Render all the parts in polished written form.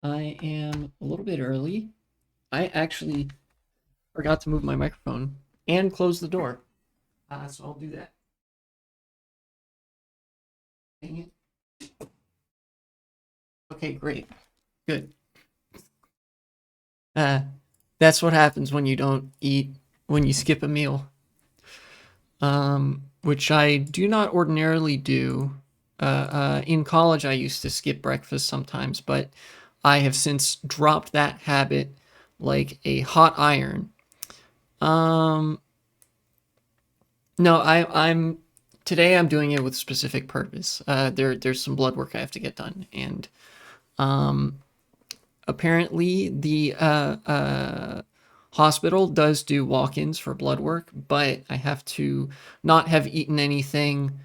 I am a little bit early. I actually forgot to move my microphone and close the door. So I'll do that. Dang it. Okay, great. Good. Uh, that's what happens when you don't eat, when you skip a meal. Which I do not ordinarily do. In college, I used to skip breakfast sometimes, but I have since dropped that habit like a hot iron. Um, No, I'm today I'm doing it with specific purpose. There's some blood work I have to get done, and um, apparently the hospital does do walk-ins for blood work, but I have to not have eaten anything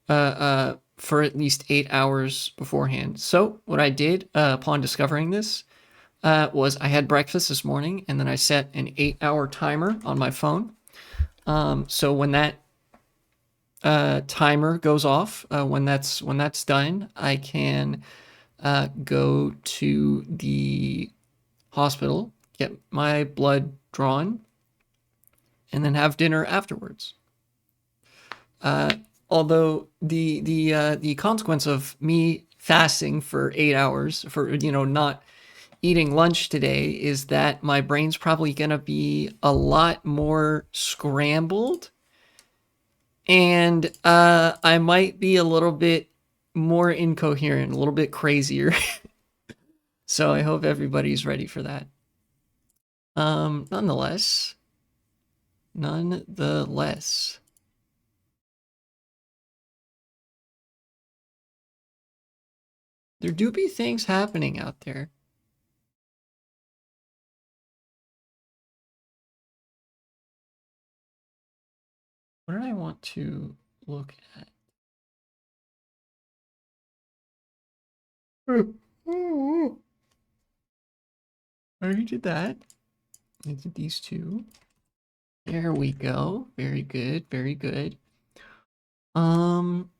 for at least 8 hours beforehand. So what I did upon discovering this was I had breakfast this morning, and then I set an 8-hour timer on my phone. So when that timer goes off, when that's done, I can go to the hospital, get my blood drawn, and then have dinner afterwards. Uh, Although the consequence of me fasting for 8 hours for not eating lunch today is that my brain's probably gonna be a lot more scrambled, and I might be a little bit more incoherent, a little bit crazier. So I hope everybody's ready for that. Nonetheless, nonetheless, there do be things happening out there. What did I want to look at? I already did that. I did these two. There we go. Very good. Very good. Um,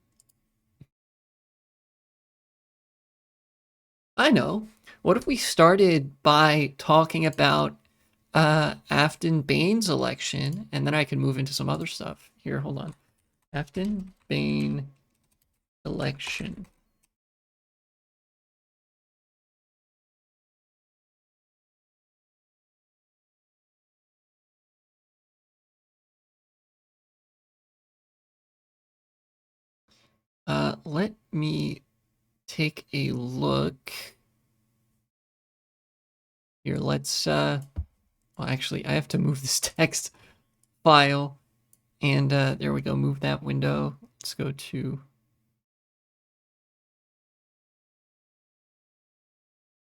I know. What if we started by talking about Afton Bain's election, and then I can move into some other stuff. Here, hold on. Afton Bain election. Let me take a look. Here, let's well, actually I have to move this text file, and there we go, move that window. Let's go to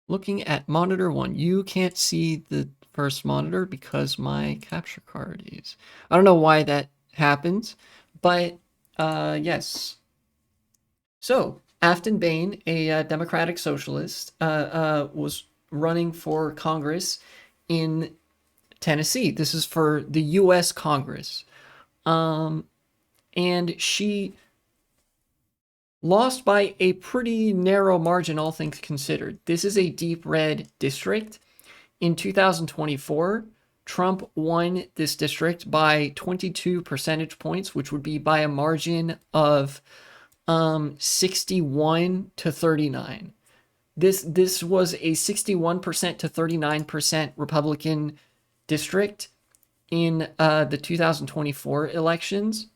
looking at monitor 1. You can't see the first monitor because my capture card is. I don't know why that happens, but yes. So, Afton Bain, a Democratic socialist, was running for Congress in Tennessee. This is for the U.S. Congress. And she lost by a pretty narrow margin, all things considered. This is a deep red district. In 2024, Trump won this district by 22 percentage points, which would be by a margin of 61 to 39. This was a 61% to 39% Republican district in the 2024 elections.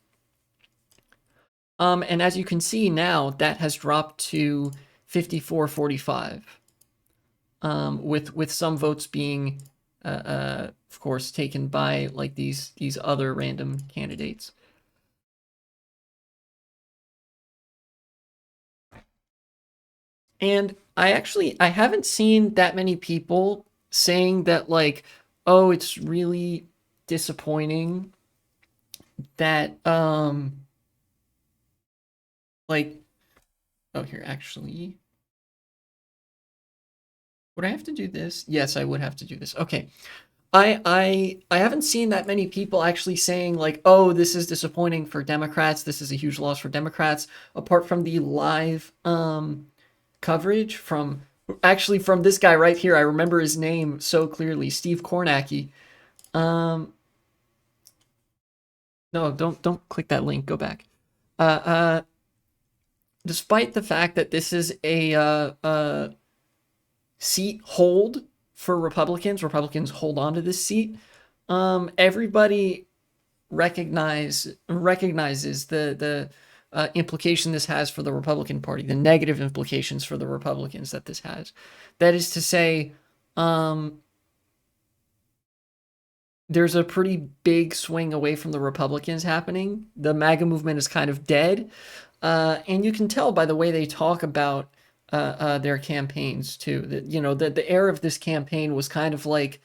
And as you can see now, that has dropped to 54-45, with some votes being, of course, taken by like these other random candidates. And I haven't seen that many people saying that like, oh, it's really disappointing that like, oh, here actually, would I have to do this? Yes, I would have to do this. Okay. I haven't seen that many people actually saying like, "Oh, this is disappointing for Democrats. This is a huge loss for Democrats." Apart from the live coverage from Actually, from this guy right here, I remember his name so clearly, Steve Kornacki. Um, no, don't click that link. Go back. Uh, uh, Despite the fact that this is a seat hold for Republicans, Republicans hold on to this seat. Everybody recognizes the implication this has for the Republican Party, the negative implications for the Republicans that this has. That is to say, um, there's a pretty big swing away from the Republicans happening. The MAGA movement is kind of dead. And you can tell by the way they talk about their campaigns too. That the air of this campaign was kind of like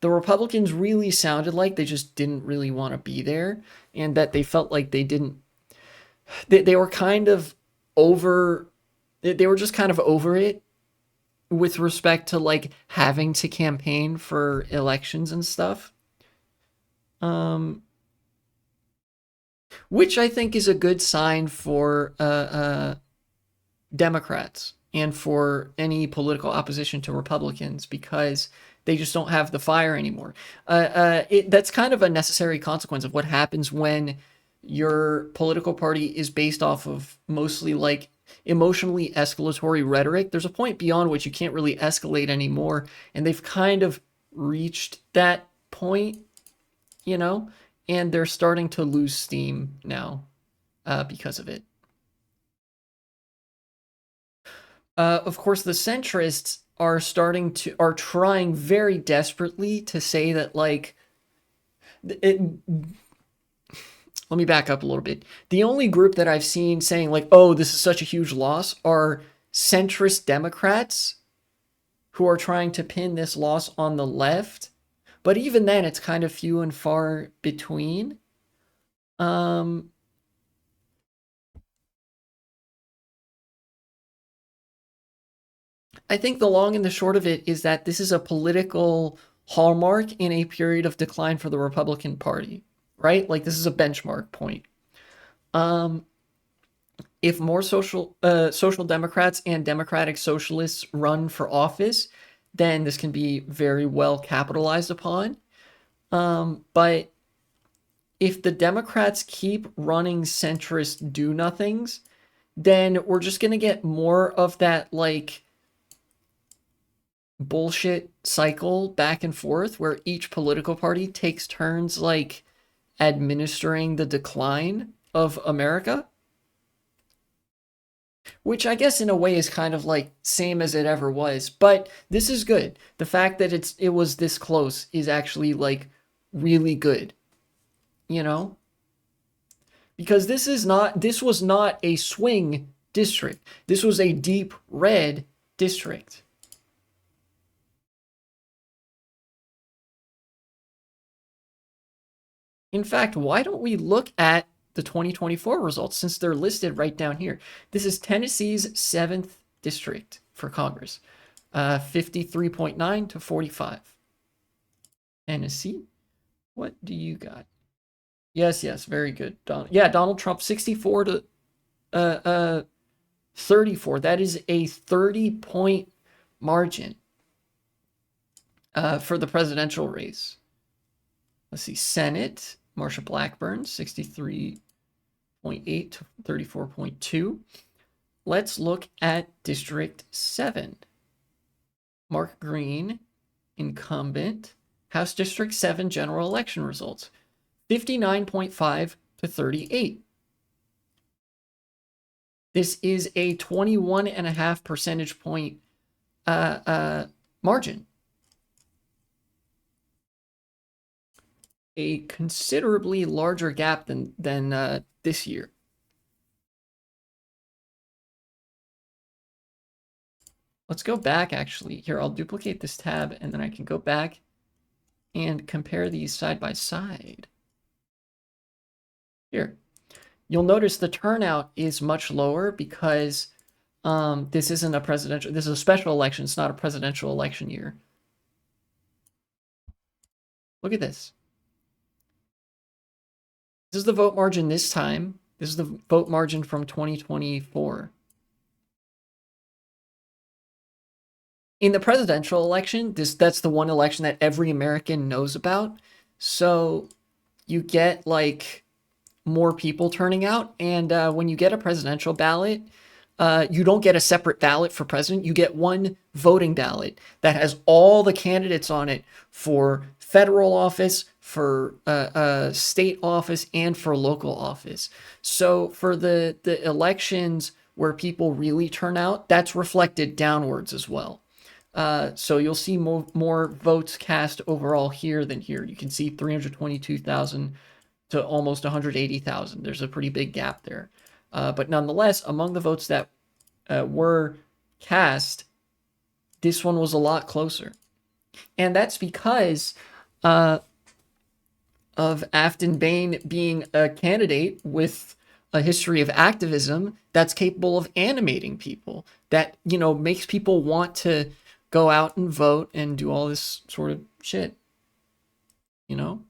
the Republicans really sounded like they just didn't really want to be there, and that they felt like they didn't. They were kind of over. They were just kind of over it with respect to like having to campaign for elections and stuff. Um, which I think is a good sign for Democrats and for any political opposition to Republicans, because they just don't have the fire anymore. That's kind of a necessary consequence of what happens when your political party is based off of mostly like emotionally escalatory rhetoric. There's a point beyond which you can't really escalate anymore, and they've kind of reached that point, you know, and they're starting to lose steam now because of it. Of course, the centrists are trying very desperately to say that like it, let me back up a little bit. The only group that I've seen saying like, "Oh, this is such a huge loss," are centrist Democrats who are trying to pin this loss on the left. But even then, it's kind of few and far between. Um, I think the long and the short of it is that this is a political hallmark in a period of decline for the Republican Party, right? Like this is a benchmark point. Um, if more social democrats and democratic socialists run for office, then this can be very well capitalized upon. But if the Democrats keep running centrist do nothings, then we're just going to get more of that like bullshit cycle back and forth where each political party takes turns like administering the decline of America, which I guess in a way is kind of like same as it ever was. But this is good. The fact that it was this close is actually like really good, you know? Because this was not a swing district. This was a deep red district. In fact, why don't we look at the 2024 results since they're listed right down here? This is Tennessee's 7th district for Congress, 53.9 to 45. Tennessee, what do you got? Yes, very good. Donald Trump 64 to uh, uh, 34. That is a 30-point margin for the presidential race. Let's see, Senate, Marsha Blackburn 63.8 to 34.2. Let's look at District 7. Mark Green, incumbent. House District 7 general election results 59.5 to 38. This is a 21.5 percentage point margin. A considerably larger gap than this year. Let's go back actually. Here, I'll duplicate this tab and then I can go back and compare these side by side. Here, you'll notice the turnout is much lower because this isn't a presidential, this is a special election. It's not a presidential election year. Look at this. This is the vote margin this time. This is the vote margin from 2024. In the presidential election, that's the one election that every American knows about. So you get like more people turning out. And when you get a presidential ballot, you don't get a separate ballot for president. You get one voting ballot that has all the candidates on it for federal office, for state office, and for local office. So for the elections where people really turn out, that's reflected downwards as well. So you'll see more votes cast overall here than here. You can see 322,000 to almost 180,000. There's a pretty big gap there. But nonetheless, among the votes that were cast, this one was a lot closer. And that's because uh, of Afton Bain being a candidate with a history of activism that's capable of animating people, that, makes people want to go out and vote and do all this sort of shit, you know?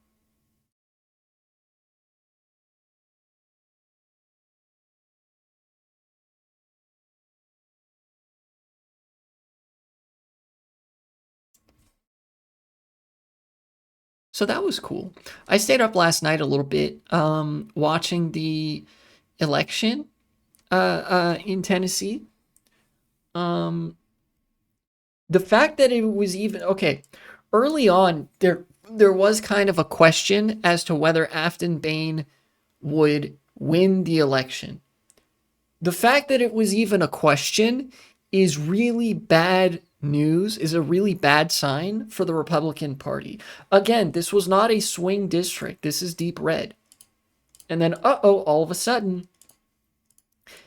So that was cool. I stayed up last night a little bit, watching the election in Tennessee. Um, the fact that it was even okay early on, there was kind of a question as to whether Afton Bain would win the election. The fact that it was even a question is really bad news, is a really bad sign for the Republican Party. Again, this was not a swing district. This is deep red. And then, all of a sudden,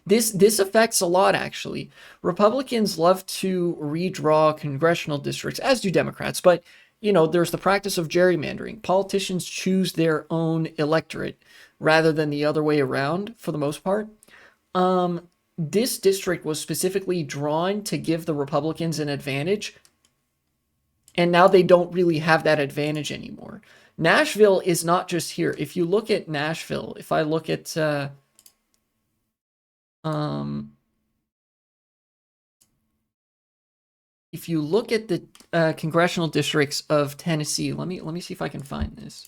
this affects a lot, actually. Republicans love to redraw congressional districts, as do Democrats, but there's the practice of gerrymandering. Politicians choose their own electorate rather than the other way around for the most part. This district was specifically drawn to give the Republicans an advantage, and now they don't really have that advantage anymore. Nashville is not just here. If you look at Nashville, if I look at um, if you look at the congressional districts of Tennessee, let me see if I can find this.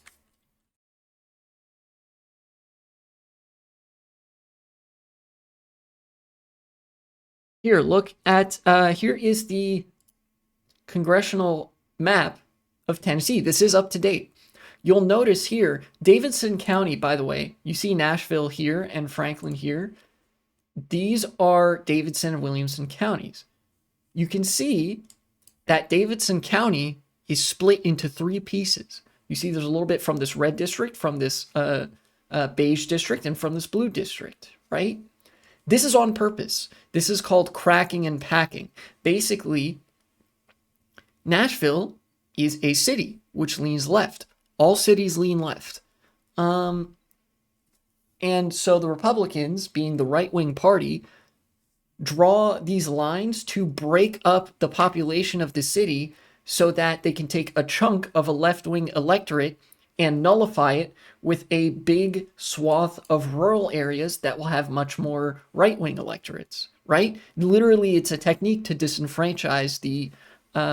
Here, look at here is the congressional map of Tennessee. This is up to date. You'll notice here, Davidson County, by the way, you see Nashville here and Franklin here. These are Davidson and Williamson counties. You can see that Davidson County is split into three pieces. You see there's a little bit from this red district, from this beige district, and from this blue district, right? This is on purpose. This is called cracking and packing. Basically, Nashville is a city which leans left. All cities lean left. And so the Republicans, being the right-wing party, draw these lines to break up the population of the city so that they can take a chunk of a left-wing electorate and nullify it with a big swath of rural areas that will have much more right-wing electorates, right? Literally, it's a technique to disenfranchise the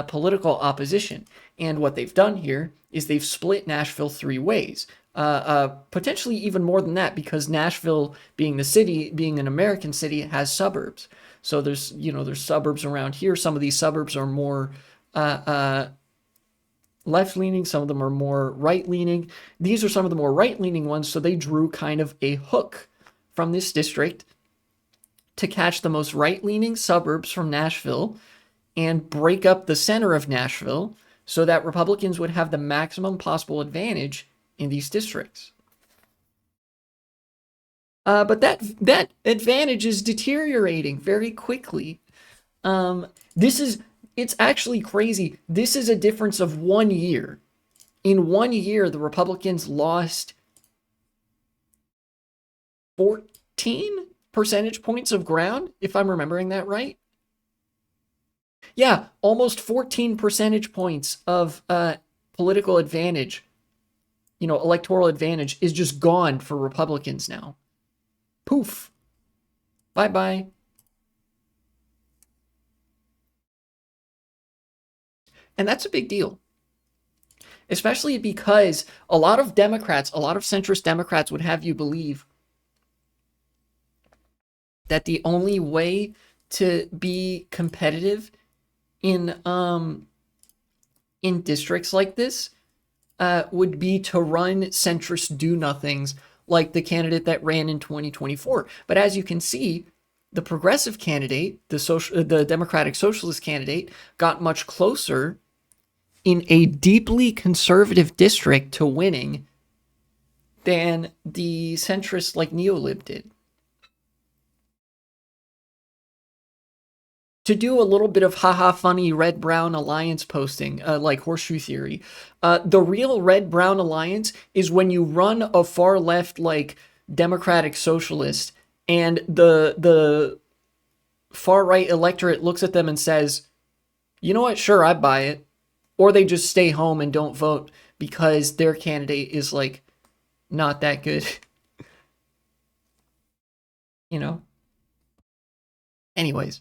political opposition. And what they've done here is they've split Nashville three ways. Potentially even more than that, because Nashville, being the city, being an American city, has suburbs. So there's suburbs around here. Some of these suburbs are more left-leaning. Some of them are more right-leaning. These are some of the more right-leaning ones. So they drew kind of a hook from this district to catch the most right-leaning suburbs from Nashville and break up the center of Nashville so that Republicans would have the maximum possible advantage in these districts. But that advantage is deteriorating very quickly. This is it's actually crazy. This is a difference of 1 year. In 1 year, the Republicans lost 14 percentage points of ground, if I'm remembering that right. Yeah, almost 14 percentage points of political advantage, electoral advantage is just gone for Republicans now. Poof. Bye bye. And that's a big deal, especially because a lot of Democrats, a lot of centrist Democrats would have you believe that the only way to be competitive in districts like this would be to run centrist do nothings like the candidate that ran in 2024. But as you can see, the progressive candidate, the Democratic Socialist candidate, got much closer in a deeply conservative district to winning than the centrist like Neolib did. To do a little bit of haha funny red brown alliance posting, like horseshoe theory, the real red brown alliance is when you run a far left like democratic socialist and the far right electorate looks at them and says, you know what, sure, I buy it. Or they just stay home and don't vote because their candidate is like not that good. you know? Anyways,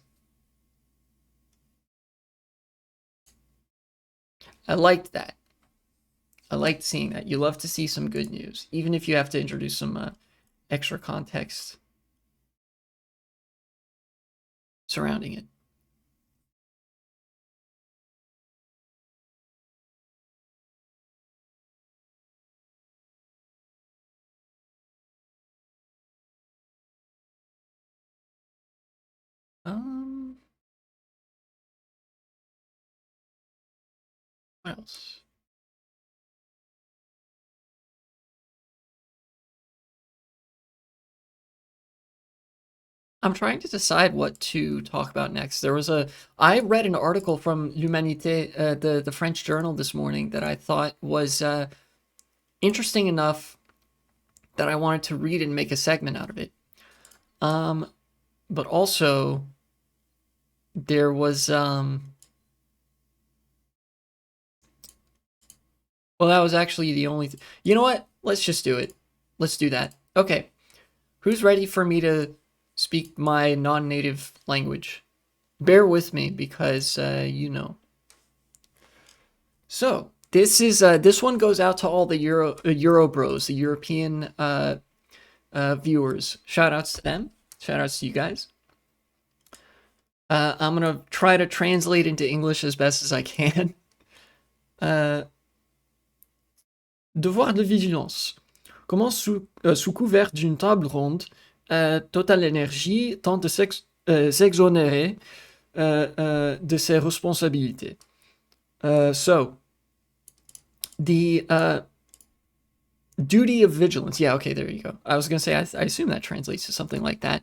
I liked that. I liked seeing that. You love to see some good news, even if you have to introduce some extra context surrounding it. Um, what else? I'm trying to decide what to talk about next. I read an article from L'Humanité, the French journal this morning that I thought was interesting enough that I wanted to read and make a segment out of it. But also there was well, that was actually the only you know what? Let's just do it. Let's do that. Okay. Who's ready for me to speak my non-native language? Bear with me because So, this one goes out to all the Euro bros, the European viewers. Shout outs to them. Shout outs to you guys. I'm gonna try to translate into English as best as I can. Devoir de vigilance. Comment sous couvert d'une table ronde, Total Energy tente de s'exonérer de ses responsabilités. So, the duty of vigilance. Yeah, okay, there you go. I was going to say, I assume that translates to something like that.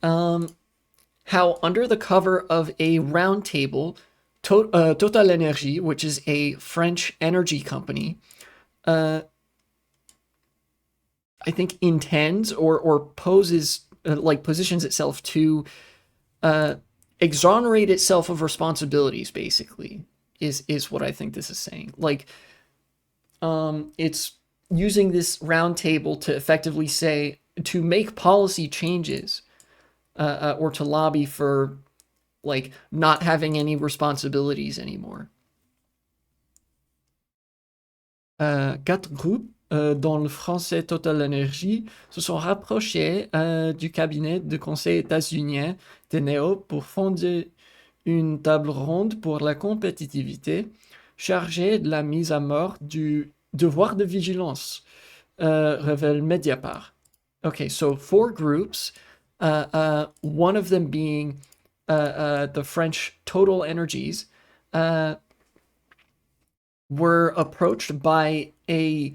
How under the cover of a round table, Total Energy, which is a French energy company, I think intends or poses, positions itself to exonerate itself of responsibilities, basically, is what I think this is saying. It's using this round table to effectively say, to make policy changes or to lobby for not having any responsibilities anymore. Quatre groupes, dont le français Total Energy, se sont rapprochés du cabinet de conseil états-unien TNEO pour fonder une table ronde pour la compétitivité chargée de la mise à mort du devoir de vigilance, révèle Mediapart. Okay, so 4 groups, one of them being the French Total Energies, were approached by a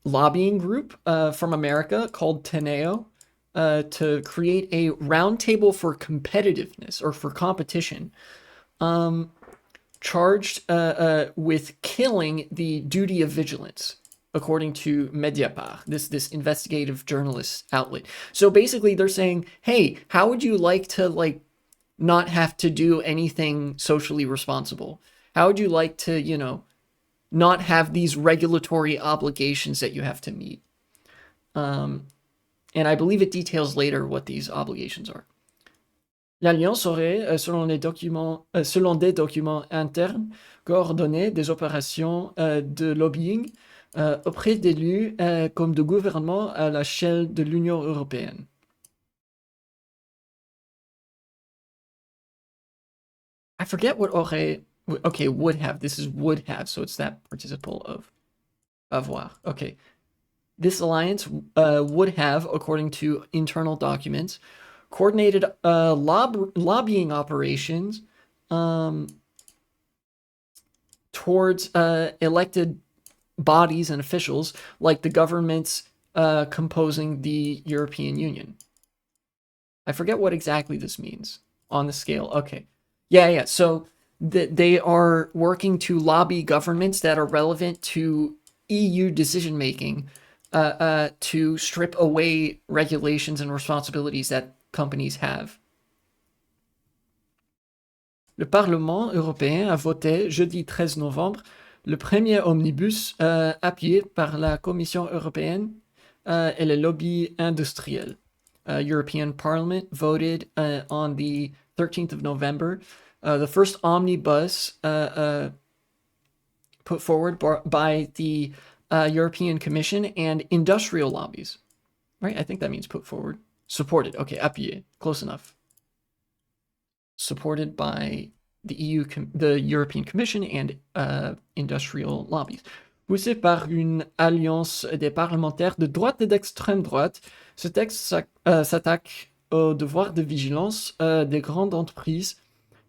lobbying group from America called Teneo to create a roundtable for competitiveness or for competition, charged with killing the duty of vigilance, according to Mediapart, this investigative journalist outlet. So basically, they're saying, "Hey, how would you like to not have to do anything socially responsible? How would you like to, not have these regulatory obligations that you have to meet?" And I believe it details later what these obligations are. L'Alliance aurait, selon des documents internes, coordonné des opérations de lobbying auprès d'élus comme de gouvernements à l'échelle de l'Union européenne. I forget what aurait. Okay, would have. This is would have, so it's that participle of avoir. Okay. This alliance would have, according to internal documents, coordinated lobbying operations um, towards elected bodies and officials like the governments composing the European Union. I forget what exactly this means on the scale. Okay. Yeah. So they are working to lobby governments that are relevant to EU decision making to strip away regulations and responsibilities that companies have. Le Parlement européen a voté jeudi 13 novembre le premier omnibus appuyé par la Commission européenne et le lobby industriel. European Parliament voted on the 13th of November the first omnibus put forward by the European Commission and industrial lobbies. Right? I think that means put forward. Supported. Okay, appuyé. Close enough. Supported by the European Commission and industrial lobbies. Poussé par une alliance des parlementaires de droite et d'extrême droite, ce texte s'attaque au devoir de vigilance des grandes entreprises,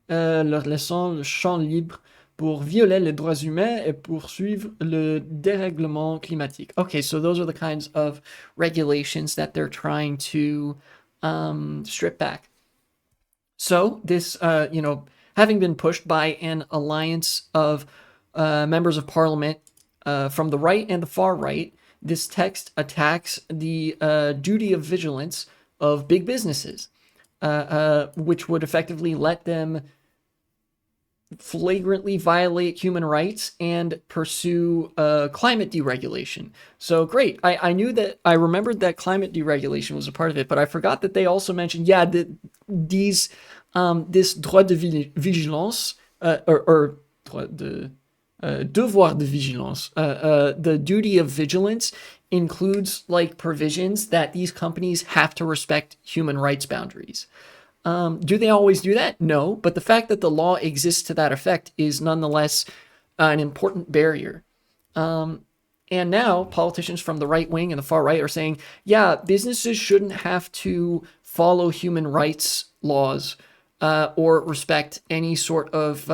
leur laissant le champ libre pour violer les droits humains et poursuivre le dérèglement climatique. Okay, so those are the kinds of regulations that they're trying to strip back. So this, having been pushed by an alliance of members of parliament from the right and the far right, this text attacks the duty of vigilance of big businesses, which would effectively let them flagrantly violate human rights and pursue climate deregulation. So great. I remembered that climate deregulation was a part of it, but I forgot that they also mentioned, this droit de vigilance, or devoir de vigilance, the duty of vigilance includes like provisions that these companies have to respect human rights boundaries. Do they always do that? No, but the fact that the law exists to that effect is nonetheless an important barrier. And now politicians from the right wing and the far right are saying, businesses shouldn't have to follow human rights laws or respect any sort of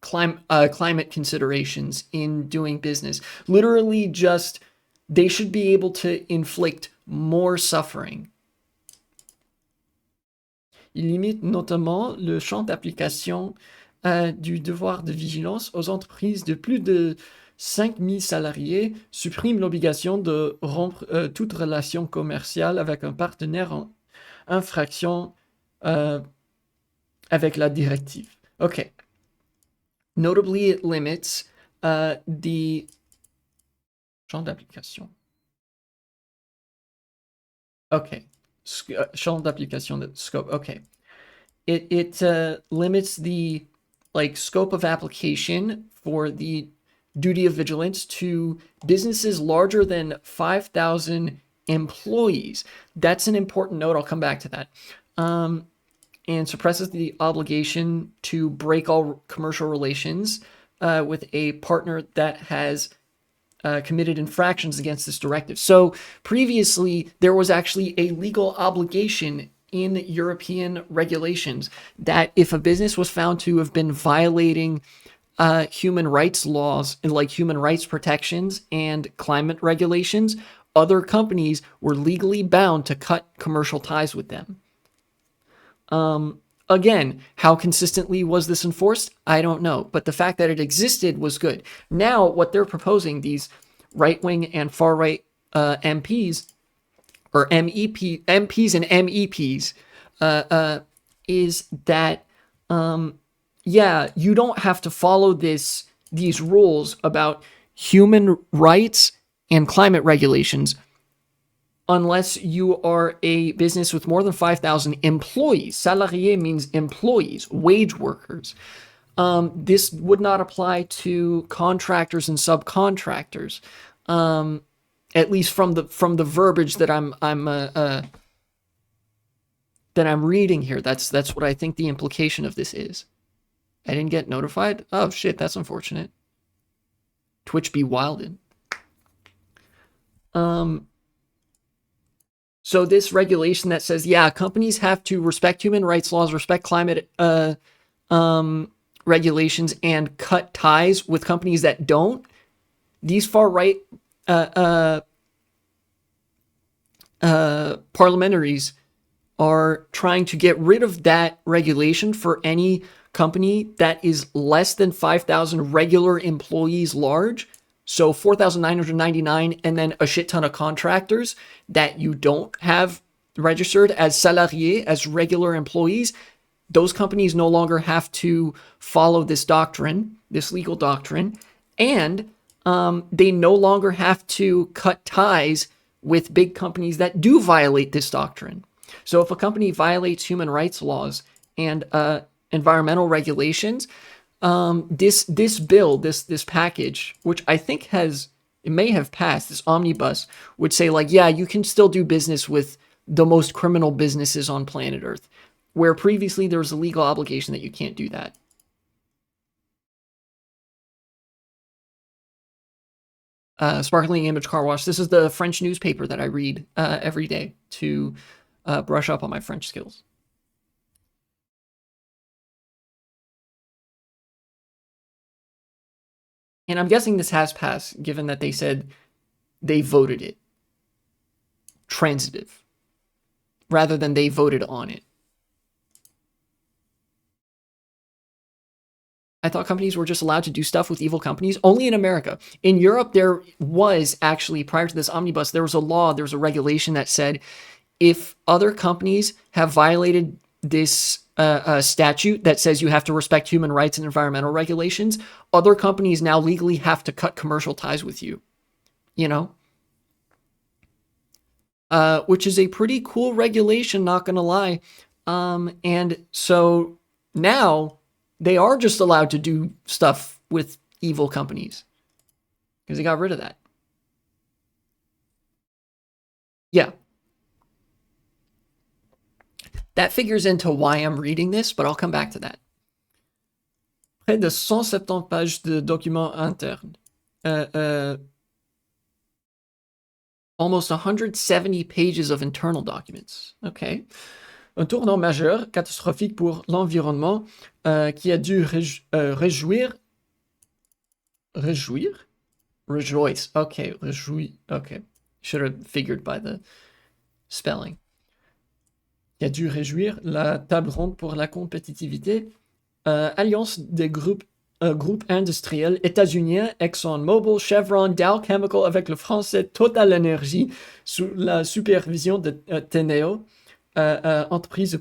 climate considerations in doing business. Literally just, they should be able to inflict more suffering. Il limite notamment le champ d'application du devoir de vigilance aux entreprises de plus de 5000 salariés, supprime l'obligation de rompre toute relation commerciale avec un partenaire en infraction avec la directive. Okay. Notably, it limits the champ d'application. Okay. Champ d'application, the scope. Okay. It limits the scope of application for the duty of vigilance to businesses larger than 5,000 employees. That's an important note. I'll come back to that. And suppresses the obligation to break all commercial relations with a partner that has committed infractions against this directive. So previously, there was actually a legal obligation in European regulations that if a business was found to have been violating human rights laws and human rights protections and climate regulations, other companies were legally bound to cut commercial ties with them. Again, how consistently was this enforced? I don't know. But the fact that it existed was good. Now, what they're proposing, these right-wing and far-right MPs, or MPs and MEPs, is that, you don't have to follow these rules about human rights and climate regulations unless you are a business with more than 5,000 employees. Salarié means employees, wage workers. This would not apply to contractors and subcontractors, at least from the verbiage that I'm reading here. That's what I think the implication of this is. I didn't get notified. Oh shit, that's unfortunate. Twitch be wildin'. So this regulation that says, yeah, companies have to respect human rights laws, respect climate regulations, and cut ties with companies that don't. These far right parliamentaries are trying to get rid of that regulation for any company that is less than 5,000 regular employees large. So 4,999 and then a shit ton of contractors that you don't have registered as salariés, as regular employees. Those companies no longer have to follow this doctrine, this legal doctrine, and they no longer have to cut ties with big companies that do violate this doctrine. So if a company violates human rights laws and environmental regulations, this bill, this package, which I think it may have passed, this omnibus, would say like, yeah, you can still do business with the most criminal businesses on planet Earth, where previously there was a legal obligation that you can't do that. Sparkling Image Car Wash. This is the French newspaper that I read every day to brush up on my French skills. And I'm guessing this has passed, given that they said they voted it. Transitive. Rather than they voted on it. I thought companies were just allowed to do stuff with evil companies only in America. In Europe, there was actually, prior to this omnibus, there was a law, there was a regulation that said if other companies have violated this statute that says you have to respect human rights and environmental regulations, other companies now legally have to cut commercial ties with you, you know? Which is a pretty cool regulation, not gonna lie. And so now they are just allowed to do stuff with evil companies because they got rid of that. Yeah. That figures into why I'm reading this, but I'll come back to that. Près de 170 pages de documents internes. Almost 170 pages of internal documents. Okay. Un tournant majeur, catastrophique pour l'environnement, qui a dû réjouir. Rejoice. Okay, réjouir. Okay. Should have figured by the spelling. Qui a dû réjouir la table ronde pour la compétitivité. Alliance des groupes industriels états-uniens, ExxonMobil, Chevron, Dow Chemical avec le français Total Energy sous la supervision de Teneo, entreprise de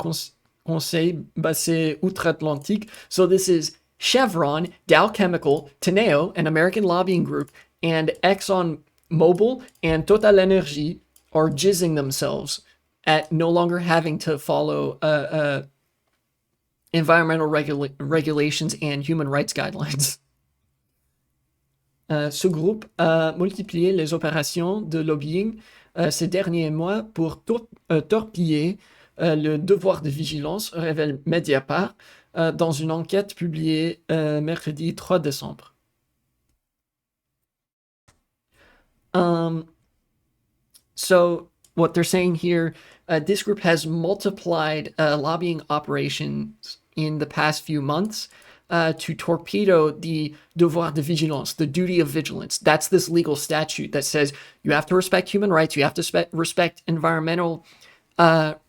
conseil basée outre-Atlantique. So this is Chevron, Dow Chemical, Teneo, an American lobbying group, and ExxonMobil and Total Energy are jizzing themselves at no longer having to follow environmental regulations and human rights guidelines. Ce groupe a multiplié les opérations de lobbying ces derniers mois pour torpiller le devoir de vigilance, révèle Mediapart dans une enquête publiée mercredi 3 décembre. So what they're saying here, this group has multiplied lobbying operations in the past few months to torpedo the devoir de vigilance, the duty of vigilance. That's this legal statute that says you have to respect human rights, you have to respect environmental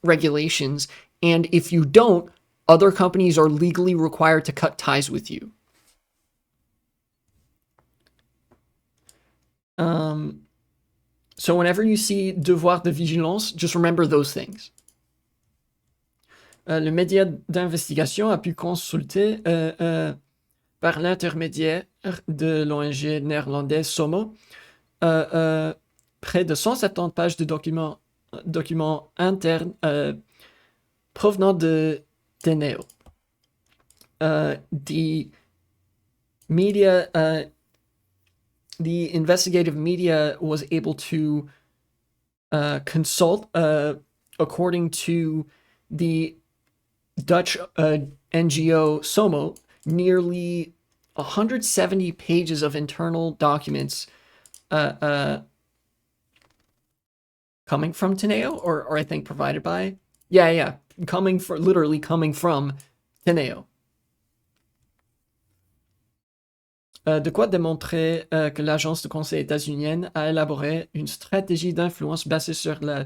regulations, and if you don't, other companies are legally required to cut ties with you. So whenever you see devoir de vigilance, just remember those things. Le média d'investigation a pu consulter par l'intermédiaire de l'ONG néerlandaise SOMO près de 170 pages de documents document interne provenant de Teneo. The media, the investigative media was able to consult, according to the Dutch NGO SOMO, nearly 170 pages of internal documents coming from Teneo, or I think provided by. Yeah, literally coming from Teneo. De quoi démontrer que l'agence de conseil états-unienne a élaboré une stratégie d'influence basée sur la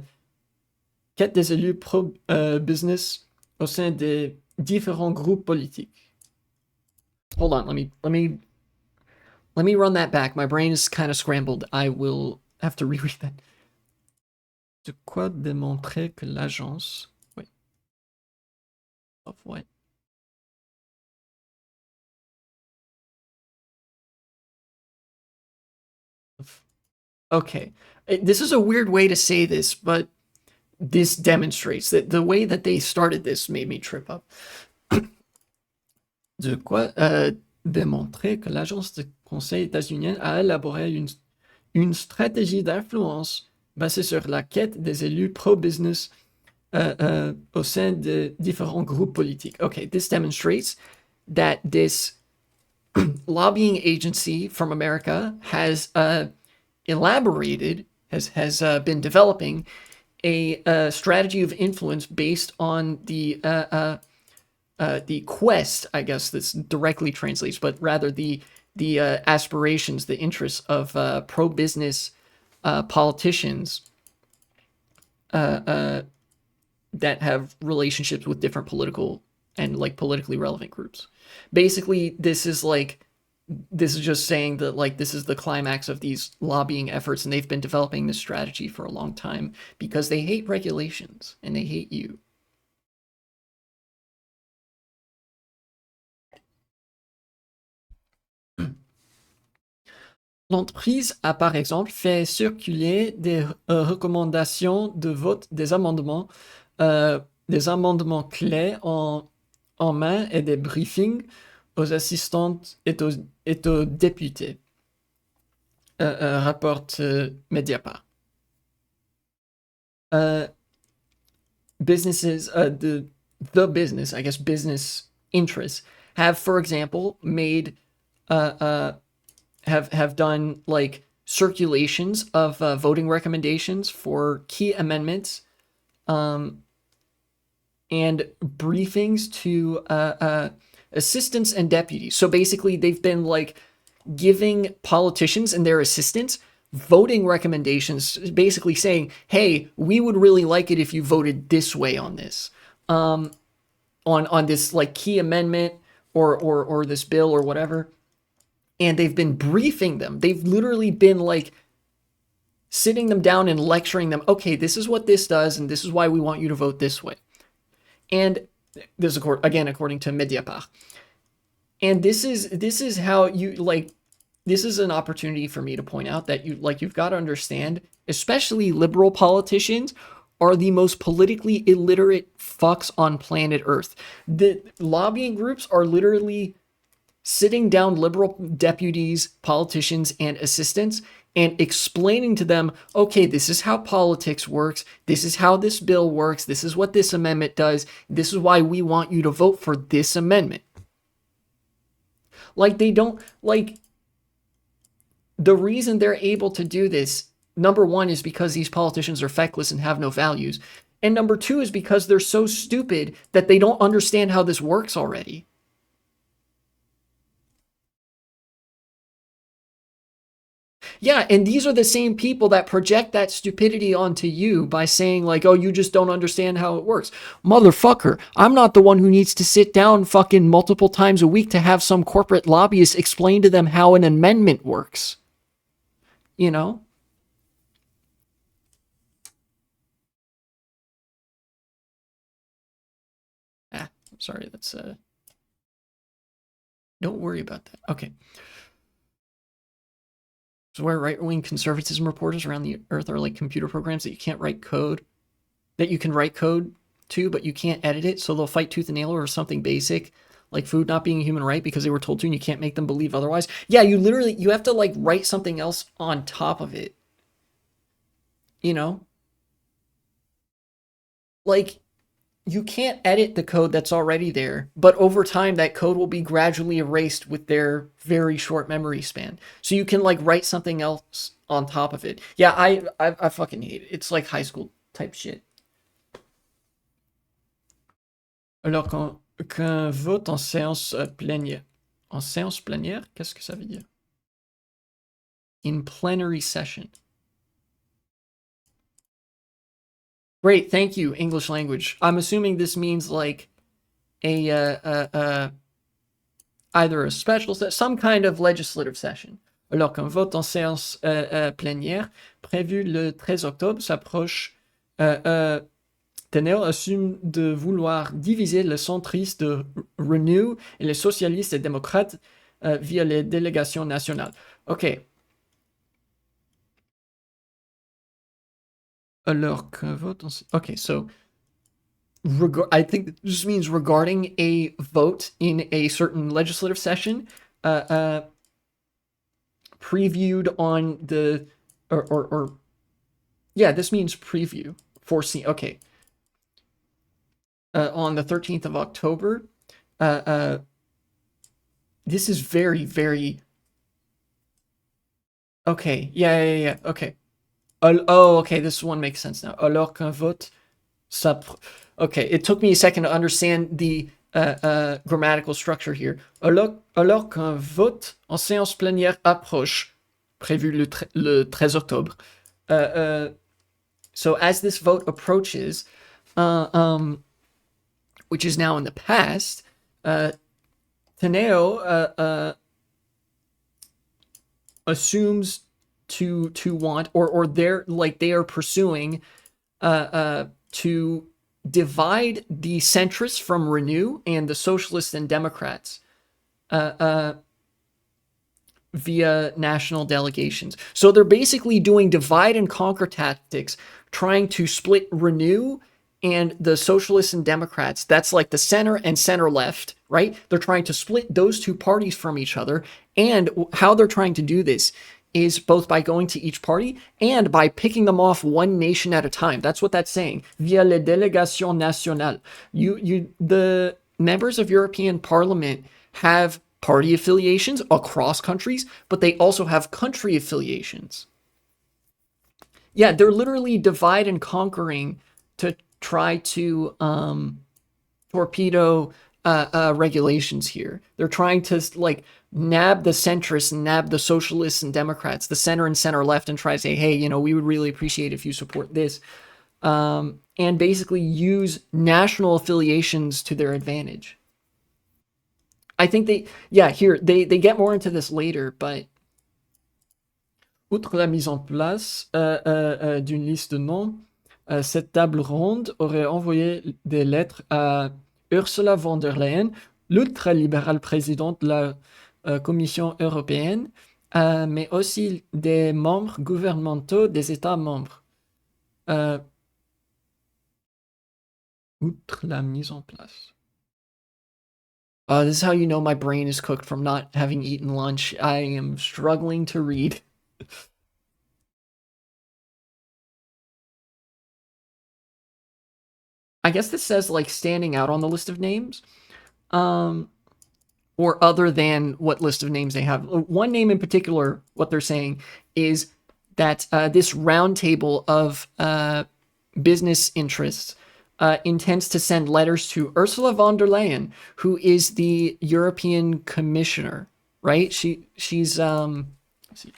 quête des élus pro-business au sein des différents groupes politiques. Hold on, let me run that back. My brain is kind of scrambled. I will have to reread that. De quoi démontrer que l'agence... Wait. Of what? Okay. This is a weird way to say this, but this demonstrates that the way that they started this made me trip up. De quoi démontrer que l'agence de conseil états-unienne a élaboré une stratégie d'influence basée sur la quête des élus pro-business au sein de différents groupes politiques. Okay, this demonstrates that this lobbying agency from America has elaborated, has been developing a strategy of influence based on the quest, I guess this directly translates, but rather the aspirations, the interests of pro-business politicians that have relationships with different political and like politically relevant groups. Basically, this is just saying that like this is the climax of these lobbying efforts, and they've been developing this strategy for a long time because they hate regulations and they hate you. L'entreprise a par exemple fait circuler des recommandations de vote des amendements clés en main et des briefings aux assistantes et aux députés, rapporte Mediapart. Businesses, the business, I guess business interests, have, for example, made have done like circulations of voting recommendations for key amendments, and briefings to assistants and deputies. So basically, they've been like giving politicians and their assistants voting recommendations, basically saying, "Hey, we would really like it if you voted this way on this, on this like key amendment or this bill or whatever." And they've been briefing them. They've literally been like sitting them down and lecturing them. Okay, this is what this does, and this is why we want you to vote this way. And this is again according to Mediapart. And this is how you like. This is an opportunity for me to point out that you've got to understand, especially liberal politicians are the most politically illiterate fucks on planet Earth. The lobbying groups are literally sitting down liberal deputies, politicians, and assistants and explaining to them, okay, this is how politics works. This is how this bill works. This is what this amendment does. This is why we want you to vote for this amendment. Like, they don't, like, the reason they're able to do this, number one, is because these politicians are feckless and have no values. And number two is because they're so stupid that they don't understand how this works already. Yeah, and these are the same people that project that stupidity onto you by saying like, oh, you just don't understand how it works. Motherfucker, I'm not the one who needs to sit down fucking multiple times a week to have some corporate lobbyist explain to them how an amendment works. You know? I'm sorry, that's don't worry about that. Okay. So where right-wing conservatism reporters around the earth are like computer programs that you can't write code that you can write code to, but you can't edit it. So they'll fight tooth and nail over something basic like food not being a human right because they were told to and you can't make them believe otherwise. Yeah, you have to like write something else on top of it. You know? Like you can't edit the code that's already there, but over time that code will be gradually erased with their very short memory span. So you can like write something else on top of it. Yeah, I fucking hate it. It's like high school type shit. Alors qu'un vote en séance plénière. En séance plénière, qu'est-ce que ça veut dire? In plenary session. Great, thank you, English language. I'm assuming this means like a either a special some kind of legislative session. Alors qu'un vote en séance plénière prévu le 13 octobre s'approche, Teneo assume de vouloir diviser le centriste de Renew et les socialistes et démocrates via les délégations nationales. Ok. Alors qu'un vote en... Okay, so I think this means regarding a vote in a certain legislative session, previewed on the or yeah, this means preview foreseen. Okay, on the 13th of October. This is very okay. Yeah. Okay. Oh, okay. This one makes sense now. Alors qu'un vote okay, it took me a second to understand the grammatical structure here. Alors qu'un vote en séance plénière approche, prévu le 13 octobre. So as this vote approaches, which is now in the past, Teneo assumes to want or they're like they are pursuing to divide the centrists from Renew and the socialists and Democrats via national delegations. So they're basically doing divide and conquer tactics, trying to split Renew and the socialists and Democrats. That's like the center and center left, right? They're trying to split those two parties from each other. And how they're trying to do this is both by going to each party and by picking them off one nation at a time. That's what that's saying. Via les délégations nationales. The members of European Parliament have party affiliations across countries, but they also have country affiliations. Yeah, they're literally divide and conquering to try to torpedo regulations here. They're trying to like nab the centrists and nab the socialists and Democrats, the center and center left, and try to say, hey, you know, we would really appreciate if you support this, and basically use national affiliations to their advantage. I think they get more into this later, but outre la mise en place d'une liste de noms, cette table ronde aurait envoyé des lettres à Ursula von der Leyen, l'ultralibérale présidente de la Commission européenne, mais aussi des membres gouvernementaux des États membres. Outre la mise en place. This is how you know my brain is cooked from not having eaten lunch. I am struggling to read. I guess this says like standing out on the list of names. Or other than what list of names they have. One name in particular, what they're saying is that this roundtable of business interests intends to send letters to Ursula von der Leyen, who is the European Commissioner, right? She's let's see.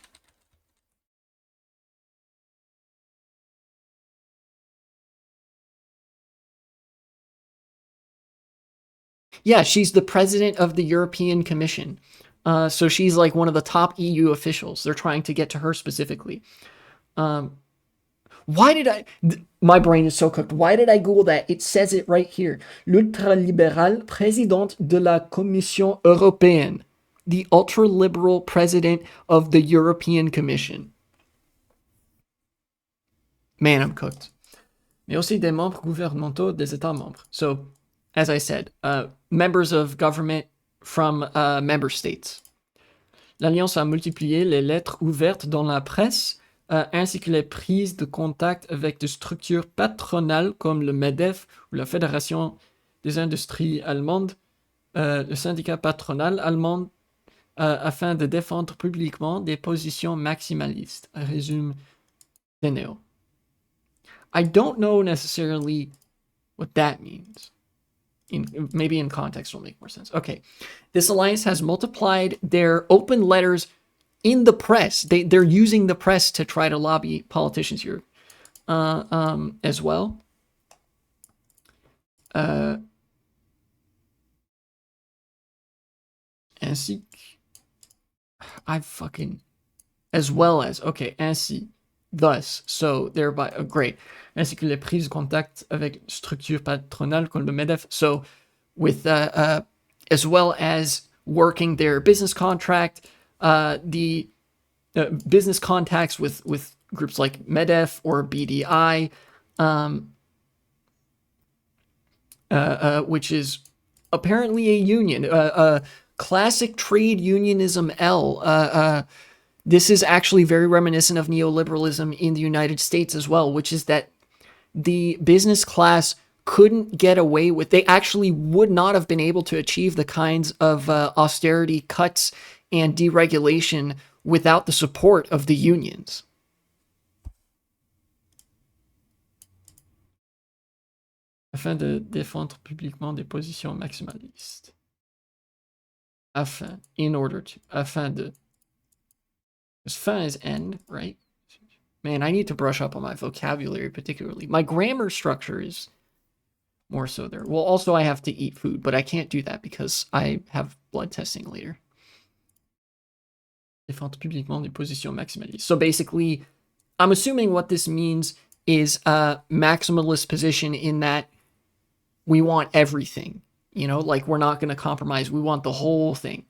Yeah, she's the president of the European Commission. So she's like one of the top EU officials. They're trying to get to her specifically. Why did my brain is so cooked. Why did I Google that? It says it right here. L'ultralibéral présidente de la Commission européenne. The ultra-liberal president of the European Commission. Man, I'm cooked. mais aussi des membres gouvernementaux des États membres. So, as I said, members of government from member states. L'Alliance a multiplié les lettres ouvertes dans la presse, ainsi que les prises de contact avec des structures patronales comme le MEDEF ou la Fédération des industries allemandes, le syndicat patronal allemand, afin de défendre publiquement des positions maximalistes, résume Deneo. I don't know necessarily what that means. Maybe in context will make more sense. Okay. This alliance has multiplied their open letters in the press. They're using the press to try to lobby politicians here as well. Ainsi as well as, okay, ainsi, thus, so thereby, great. Ainsi que les prises de contact avec structures patronales comme le MEDEF. So with, as well as working their business contract, the business contacts with groups like MEDEF or BDI, which is apparently a union, classic trade unionism L. This is actually very reminiscent of neoliberalism in the United States as well, which is that the business class couldn't get away with, they actually would not have been able to achieve the kinds of austerity cuts and deregulation without the support of the unions. Afin de défendre publiquement des positions maximalistes. Afin, in order to, afin de. Because fin is end, right? Man, I need to brush up on my vocabulary particularly. My grammar structure is more so there. Well, also I have to eat food, but I can't do that because I have blood testing later. Défendre publiquement des positions maximalistes. So basically, I'm assuming what this means is a maximalist position in that we want everything. You know, like we're not going to compromise. We want the whole thing.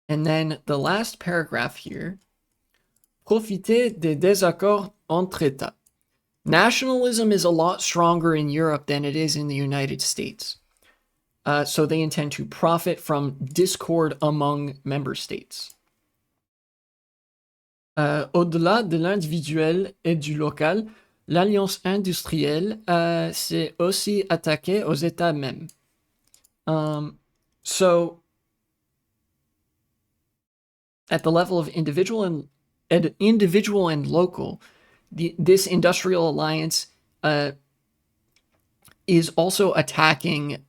And then the last paragraph here, profiter des désaccords entre États. Nationalism is a lot stronger in Europe than it is in the United States. So they intend to profit from discord among member states. Au-delà de l'individuel et du local, l'alliance industrielle s'est aussi attaquée aux États mêmes. So at the level of individual and local, this industrial alliance is also attacking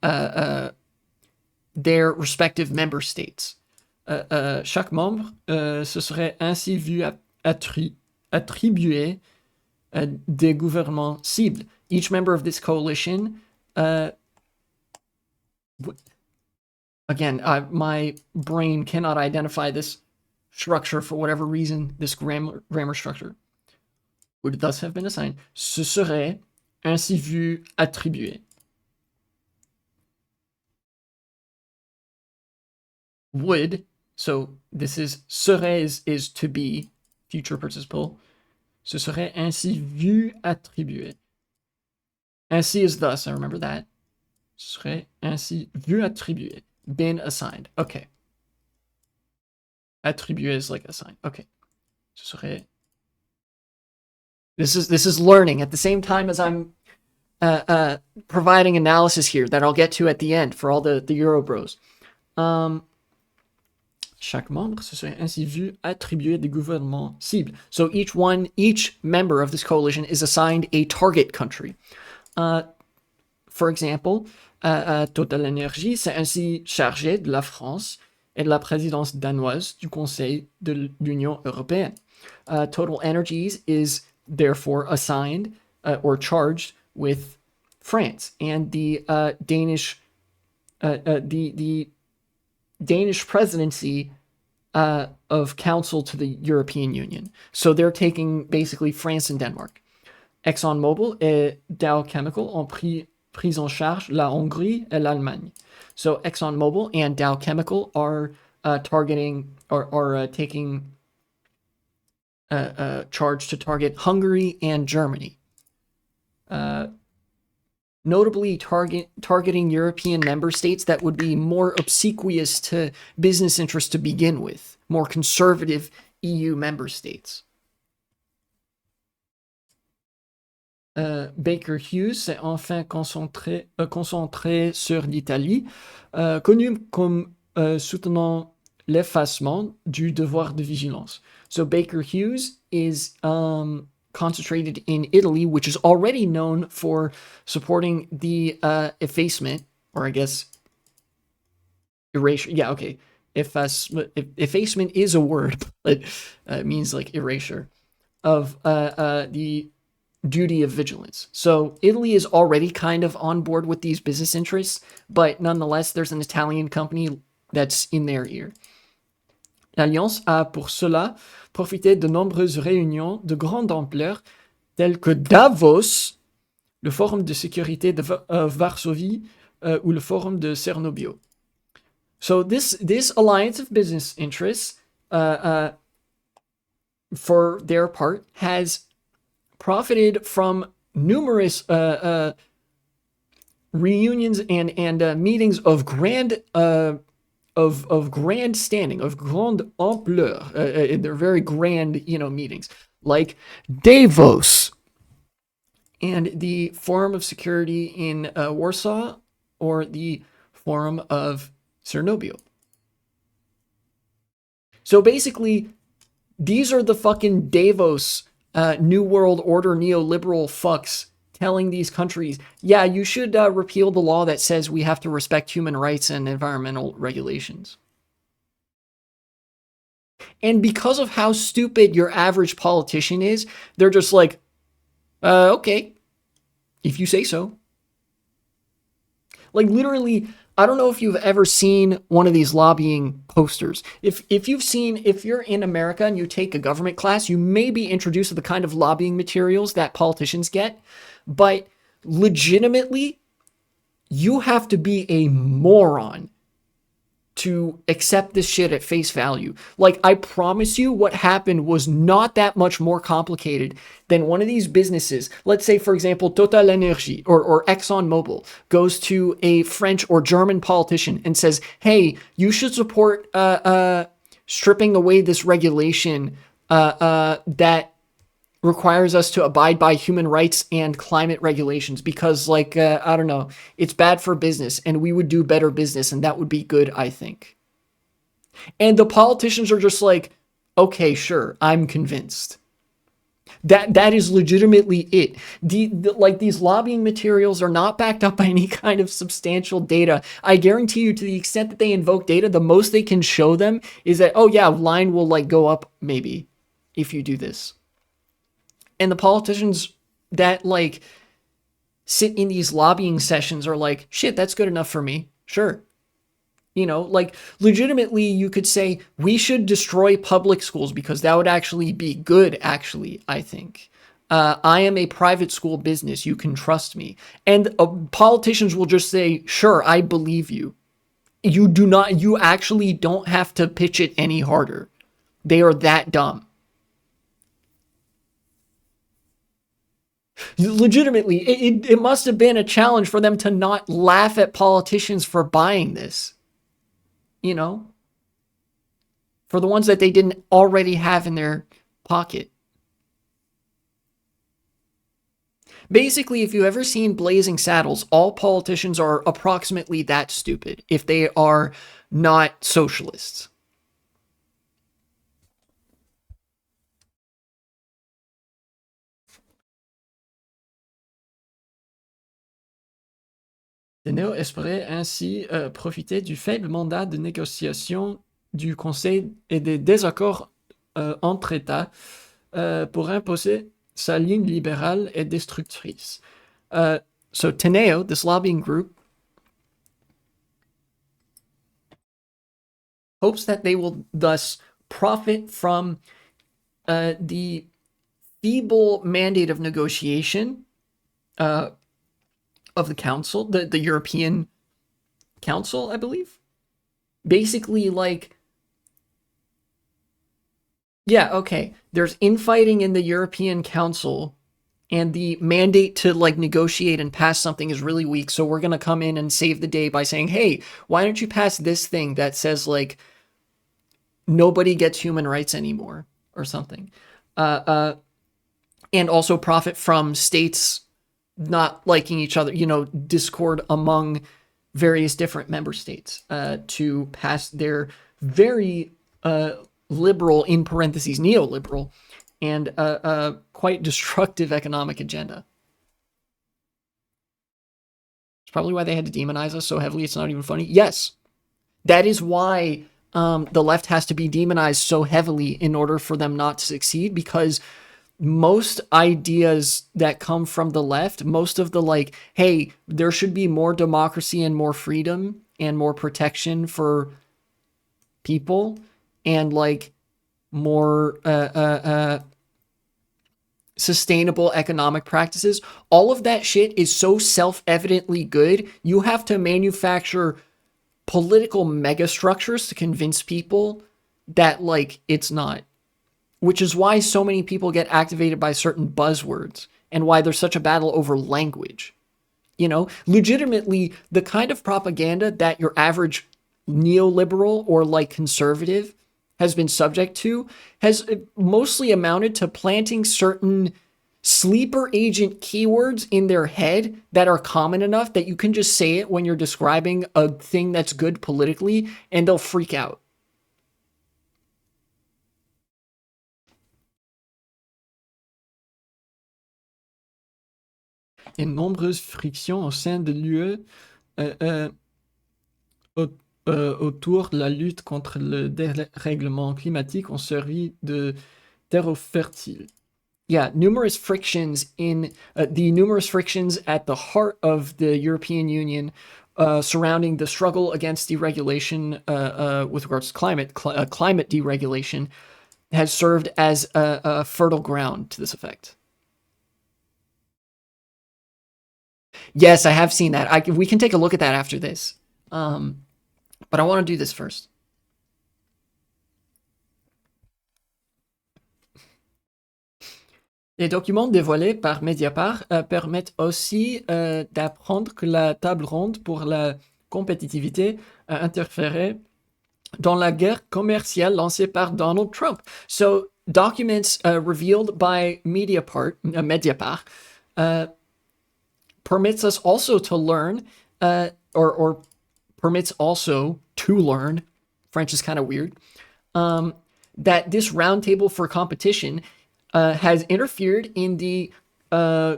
their respective member states. Chaque membre se serait ainsi vu attribuer des gouvernements cibles. Each member of this coalition, again, my brain cannot identify this structure for whatever reason, this grammar structure, would thus have been assigned, se serait ainsi vu attribuer. Would, so this is serait is to be, future participle, se serait ainsi vu attribuer. Ainsi is thus, I remember that. Se serait ainsi vu attribuer, been assigned. Okay. Attribuer is like assigned. Okay. Ce serait. This is learning at the same time as I'm providing analysis here that I'll get to at the end for all the Euro bros. Chaque membre se serait ainsi vu attribuer des gouvernements cibles. So each member of this coalition is assigned a target country. For example, Total Energy s'est ainsi chargé de la France et de la présidence danoise du Conseil de l'Union européenne. Total Energies is therefore assigned or charged with France and the Danish presidency of Council to the European Union. So they're taking basically France and Denmark. ExxonMobil et Dow Chemical ont pris en charge la Hongrie et l'Allemagne. So ExxonMobil and Dow Chemical are targeting or taking charge to target Hungary and Germany. Notably targeting European member states that would be more obsequious to business interests to begin with, more conservative EU member states. Baker Hughes s'est enfin concentré sur l'Italie, connu comme soutenant l'effacement du devoir de vigilance. So Baker Hughes is concentrated in Italy, which is already known for supporting the effacement, or I guess erasure. Yeah, okay. Effacement is a word, but it means like erasure of the duty of vigilance. So Italy is already kind of on board with these business interests, but nonetheless, there's an Italian company that's in their ear. L'Alliance a pour cela profité de nombreuses réunions de grande ampleur, telles que Davos, le Forum de sécurité de Varsovie, ou le Forum de Cernobio. So this alliance of business interests, for their part, has profited from numerous reunions and meetings of grand grand standing, of grande ampleur. They're very grand, meetings like Davos and the Forum of Security in Warsaw, or the Forum of Cernobio. So basically, these are the fucking Davos New World Order neoliberal fucks telling these countries, yeah, you should repeal the law that says we have to respect human rights and environmental regulations. And because of how stupid your average politician is, they're just like, okay, if you say so. Like literally, I don't know if you've ever seen one of these lobbying posters. If you're in America and you take a government class, you may be introduced to the kind of lobbying materials that politicians get, but legitimately, you have to be a moron to accept this shit at face value. Like, I promise you, what happened was not that much more complicated than one of these businesses. Let's say, for example, Total Energy or ExxonMobil goes to a French or German politician and says, hey, you should support stripping away this regulation that requires us to abide by human rights and climate regulations because, like, I don't know, it's bad for business and we would do better business and that would be good, I think. And the politicians are just like, okay, sure, I'm convinced. That is legitimately it. Like, these lobbying materials are not backed up by any kind of substantial data. I guarantee you, to the extent that they invoke data, the most they can show them is that, oh yeah, line will like go up maybe if you do this. And the politicians that like sit in these lobbying sessions are like, shit, that's good enough for me. Sure. Like legitimately you could say we should destroy public schools because that would actually be good, actually, I think. I am a private school business. You can trust me. And politicians will just say, sure, I believe you. You actually don't have to pitch it any harder. They are that dumb. Legitimately, it must have been a challenge for them to not laugh at politicians for buying this. For the ones that they didn't already have in their pocket. Basically, if you've ever seen Blazing Saddles, all politicians are approximately that stupid if they are not socialists. Les néo espéraient ainsi profiter du faible mandat de négociation du Conseil et des désaccords entre États pour imposer sa ligne libérale et destructrice. So Teneo, this lobbying group, hopes that they will thus profit from the feeble mandate of negotiation of the Council, the European Council, I believe. Basically, like, Yeah, okay. There's infighting in the European Council, and the mandate to like negotiate and pass something is really weak. So we're gonna come in and save the day by saying, hey, why don't you pass this thing that says like nobody gets human rights anymore or something? Uh, uh, and also profit from states not liking each other, discord among various different member states to pass their very liberal, in parentheses, neoliberal, and quite destructive economic agenda. It's probably why they had to demonize us so heavily. It's not even funny. Yes, that is why the left has to be demonized so heavily in order for them not to succeed, because most ideas that come from the left, most of the like, hey, there should be more democracy and more freedom and more protection for people and like more sustainable economic practices. All of that shit is so self-evidently good. You have to manufacture political megastructures to convince people that like it's not, which is why so many people get activated by certain buzzwords and why there's such a battle over language. Legitimately, the kind of propaganda that your average neoliberal or like conservative has been subject to has mostly amounted to planting certain sleeper agent keywords in their head that are common enough that you can just say it when you're describing a thing that's good politically and they'll freak out. Et nombreuses frictions au sein de l'UE euh, euh, autour de la lutte contre le dérèglement climatique ont servi de terreau fertile. Yeah, numerous frictions at the heart of the European Union surrounding the struggle against deregulation with regards to climate deregulation has served as a fertile ground to this effect. Yes, I have seen that. We can take a look at that after this. But I want to do this first. Les documents dévoilés par Mediapart permettent aussi d'apprendre que la table ronde pour la compétitivité a interféré dans la guerre commerciale lancée par Donald Trump. So, documents revealed by Mediapart permits us also to learn, or permits also to learn, French is kind of weird, that this roundtable for competition has interfered in the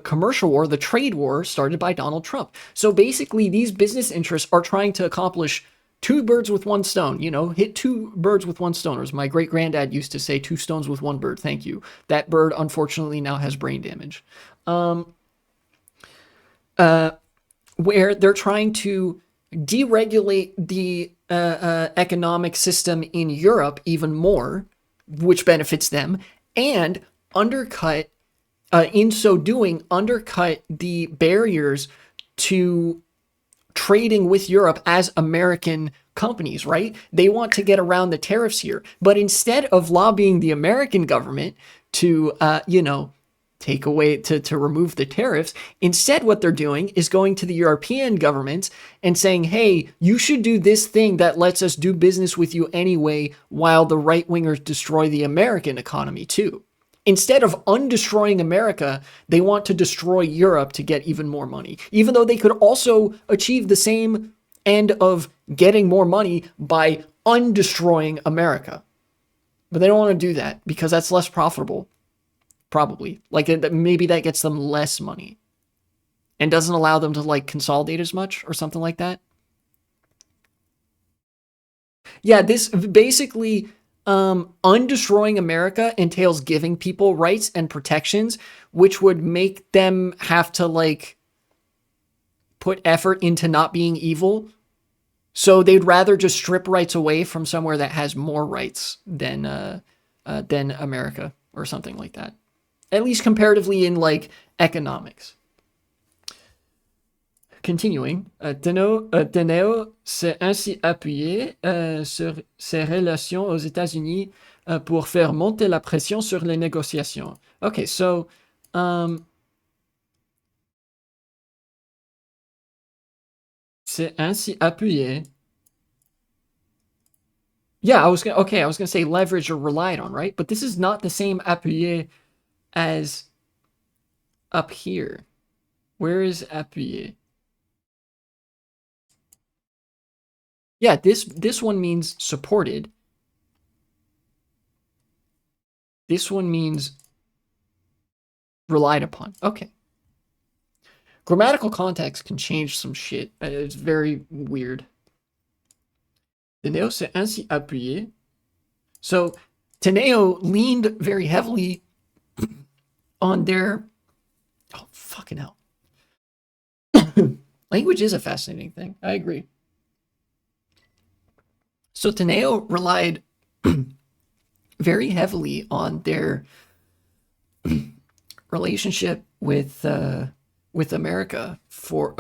commercial war, the trade war started by Donald Trump. So basically, these business interests are trying to accomplish two birds with one stone, hit two birds with one stone. Or as my great granddad used to say, two stones with one bird. Thank you. That bird, unfortunately, now has brain damage. Where they're trying to deregulate the economic system in Europe even more, which benefits them, and in so doing, undercut the barriers to trading with Europe as American companies, right? They want to get around the tariffs here. But instead of lobbying the American government to, take away, to remove the tariffs, instead what they're doing is going to the European governments and saying, hey, you should do this thing that lets us do business with you anyway, while the right-wingers destroy the American economy too. Instead of undestroying America, they want to destroy Europe to get even more money, even though they could also achieve the same end of getting more money by undestroying America. But they don't want to do that because that's less profitable, probably. Like, maybe that gets them less money and doesn't allow them to, like, consolidate as much or something like that. Yeah, this basically, undestroying America entails giving people rights and protections, which would make them have to like put effort into not being evil. So they'd rather just strip rights away from somewhere that has more rights than America or something like that. At least comparatively in like economics. continuing, Teneo s'est ainsi appuyé sur ses relations aux États-Unis pour faire monter la pression sur les négociations. Okay, so s'est ainsi appuyé. Yeah, I was gonna say leverage or relied on, right? But this is not the same appuyé as up here. Where is appuyé? Yeah, this one means supported. This one means relied upon. Okay. Grammatical context can change some shit. It's very weird. Teneo s'est ainsi appuyé. So Teneo leaned very heavily on their. Oh, fucking hell. Language is a fascinating thing. I agree. So Teneo relied very heavily on their relationship with America for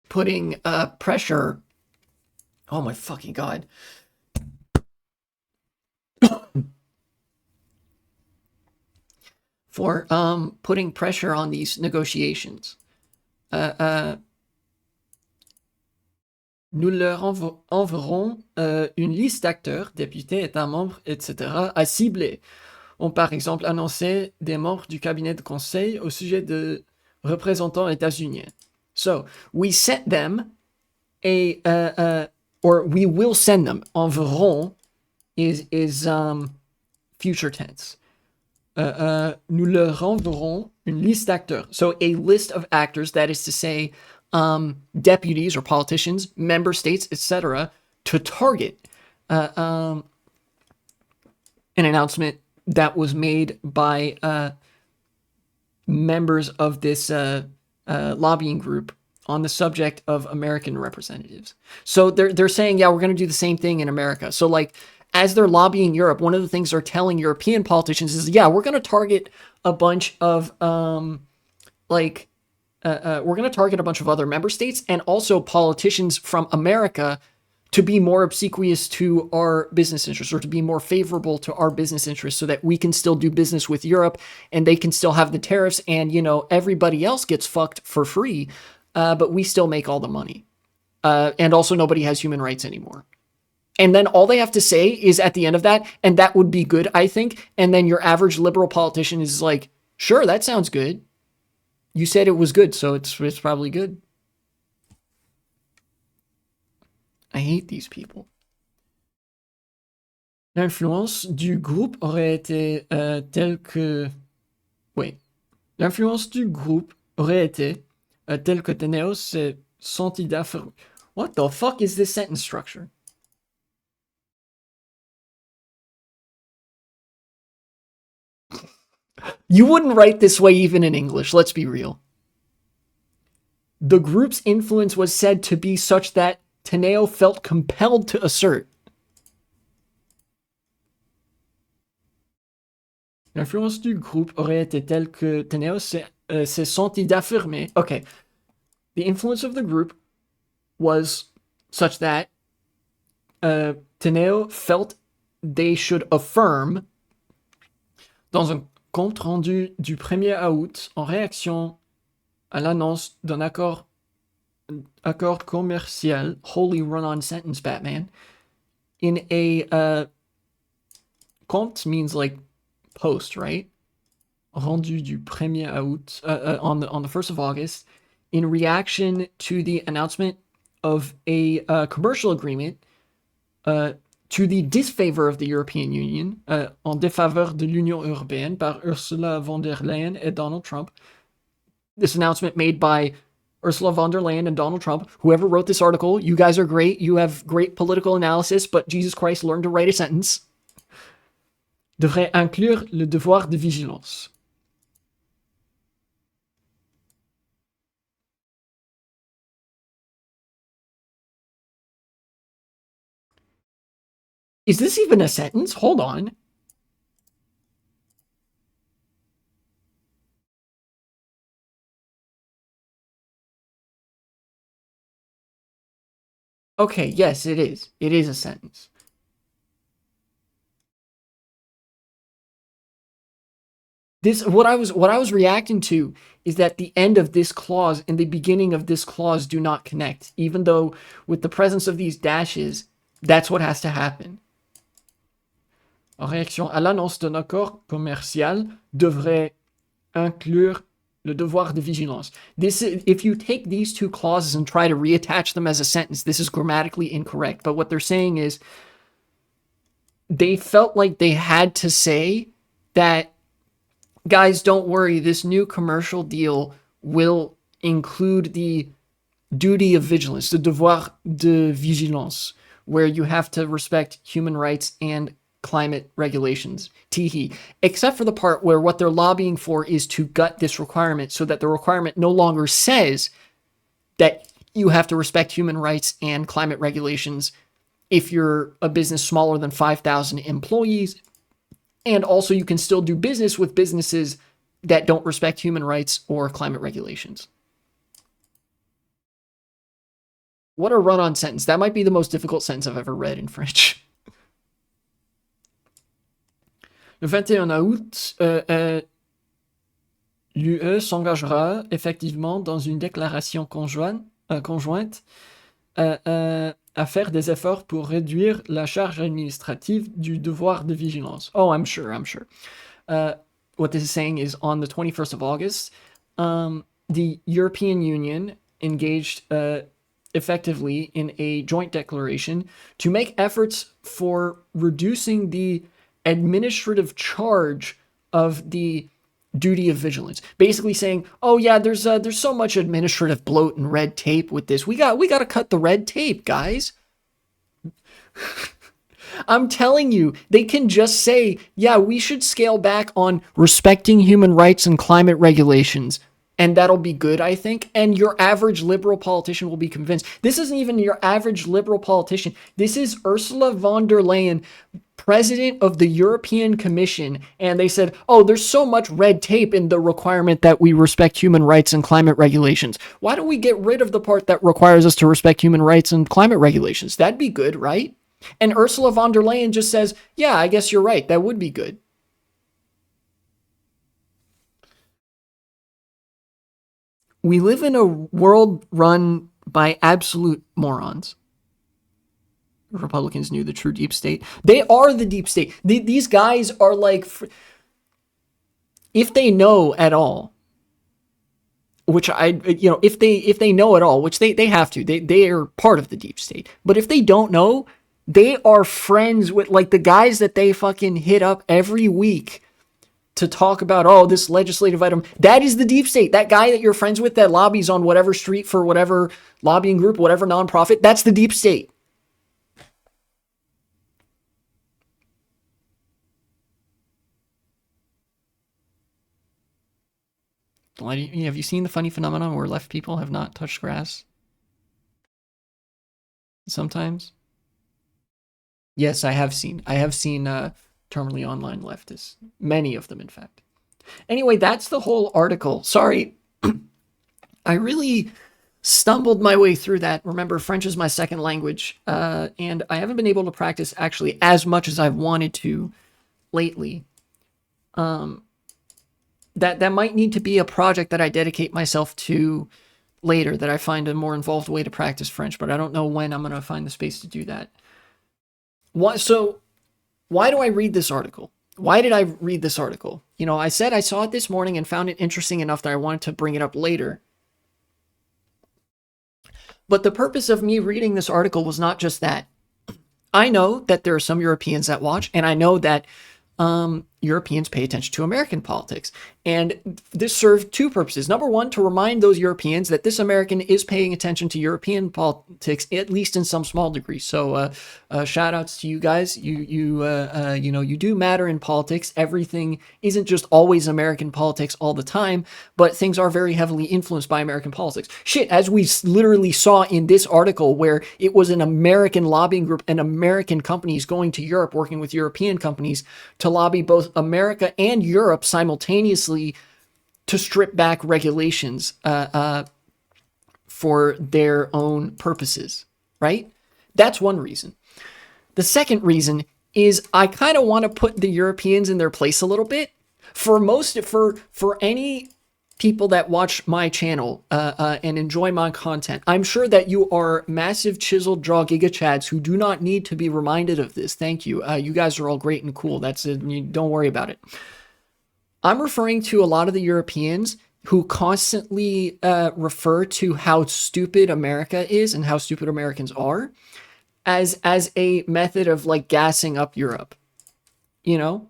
putting pressure. Oh my fucking god! For putting pressure on these negotiations. Nous leur enverrons une liste d'acteurs, députés, États membres, etc. à cibler. Ont par exemple annoncé des membres du cabinet de conseil au sujet de représentants états-uniens. So, we sent them or we will send them. Enverrons is future tense. Nous leur enverrons une liste d'acteurs. So, a list of actors, that is to say, deputies or politicians, member states, etc., to target an announcement that was made by members of this lobbying group on the subject of American representatives. So they're saying, yeah, we're going to do the same thing in America. So like, as they're lobbying Europe, one of the things they're telling European politicians is, yeah, we're going to target a bunch of we're going to target a bunch of other member states and also politicians from America to be more obsequious to our business interests or to be more favorable to our business interests so that we can still do business with Europe and they can still have the tariffs and, you know, everybody else gets fucked for free, but we still make all the money. And also nobody has human rights anymore. And then all they have to say is at the end of that, and that would be good, I think. And then your average liberal politician is like, sure, that sounds good. You said it was good, so it's probably good. I hate these people. L'influence du groupe aurait été telle que... Wait. L'influence du groupe aurait été telle que Teneos s'est senti d'affirmer... What the fuck is this sentence structure? You wouldn't write this way even in English, let's be real. The group's influence was said to be such that Teneo felt compelled to assert. L'influence du groupe aurait été telle que Teneo s'est senti d'affirmer. Okay. The influence of the group was such that Teneo felt they should affirm dans un compte rendu du 1er août en réaction à l'annonce d'un accord commercial, holy run-on sentence, Batman, in a compte means like post, right? Rendu du 1er août, on the 1st of August, in reaction to the announcement of a commercial agreement to the disfavor of the European Union, en défaveur de l'Union européenne par Ursula von der Leyen and Donald Trump. This announcement made by Ursula von der Leyen and Donald Trump. Whoever wrote this article, you guys are great. You have great political analysis, but Jesus Christ, learn to write a sentence. Devrait inclure le devoir de vigilance. Is this even a sentence? Hold on. Okay, yes, it is. It is a sentence. This what I was reacting to is that the end of this clause and the beginning of this clause do not connect, even though with the presence of these dashes, that's what has to happen. En réaction à l'annonce d'un accord commercial devrait inclure le devoir de vigilance. This is, if you take these two clauses and try to reattach them as a sentence, this is grammatically incorrect. But what they're saying is they felt like they had to say that, guys, don't worry, this new commercial deal will include the duty of vigilance, the devoir de vigilance, where you have to respect human rights and climate regulations. Teehee. Except for the part where what they're lobbying for is to gut this requirement so that the requirement no longer says that you have to respect human rights and climate regulations if you're a business smaller than 5,000 employees. And also, you can still do business with businesses that don't respect human rights or climate regulations. What a run-on sentence. That might be the most difficult sentence I've ever read in French. Le 21 août, l'UE s'engagera effectivement dans une déclaration conjointe à faire des efforts pour réduire la charge administrative du devoir de vigilance. Oh, I'm sure. What this is saying is on the 21st of August, the European Union engaged effectively in a joint declaration to make efforts for reducing the administrative charge of the duty of vigilance. Basically saying, oh yeah, there's so much administrative bloat and red tape with this. We got to cut the red tape, guys. I'm telling you, they can just say, yeah, we should scale back on respecting human rights and climate regulations. And that'll be good, I think. And your average liberal politician will be convinced. This isn't even your average liberal politician. This is Ursula von der Leyen, president of the European Commission. And they said, oh, there's so much red tape in the requirement that we respect human rights and climate regulations. Why don't we get rid of the part that requires us to respect human rights and climate regulations? That'd be good, right? And Ursula von der Leyen just says, yeah, I guess you're right. That would be good. We live in a world run by absolute morons. Republicans knew the true deep state. They are the deep state. These guys are like, if they know at all, which if they know at all, which they have to, they are part of the deep state. But if they don't know, they are friends with like the guys that they fucking hit up every week to talk about, oh, this legislative item. That is the deep state. That guy that you're friends with that lobbies on whatever street for whatever lobbying group, whatever nonprofit, that's the deep state. Have you seen the funny phenomenon where left people have not touched grass? Sometimes. Yes, I have seen. Terminally online leftists. Many of them, in fact. Anyway, that's the whole article. Sorry. I really stumbled my way through that. Remember, French is my second language, and I haven't been able to practice actually as much as I've wanted to lately. That might need to be a project that I dedicate myself to later, that I find a more involved way to practice French, but I don't know when I'm going to find the space to do that. Why do I read this article? Why did I read this article? I said I saw it this morning and found it interesting enough that I wanted to bring it up later. But the purpose of me reading this article was not just that. I know that there are some Europeans that watch, and I know that Europeans pay attention to American politics. And this served two purposes. Number one, to remind those Europeans that this American is paying attention to European politics, at least in some small degree. So shout outs to you guys. You do matter in politics. Everything isn't just always American politics all the time, but things are very heavily influenced by American politics. Shit, as we literally saw in this article where it was an American lobbying group and American companies going to Europe, working with European companies to lobby both America and Europe simultaneously to strip back regulations for their own purposes, right? That's one reason. The second reason is I kind of want to put the Europeans in their place a little bit. For any people that watch my channel and enjoy my content, I'm sure that you are massive chiseled jaw giga chads who do not need to be reminded of this. Thank you. You guys are all great and cool. That's it. Don't worry about it. I'm referring to a lot of the Europeans who constantly refer to how stupid America is and how stupid Americans are as a method of like gassing up Europe. You know?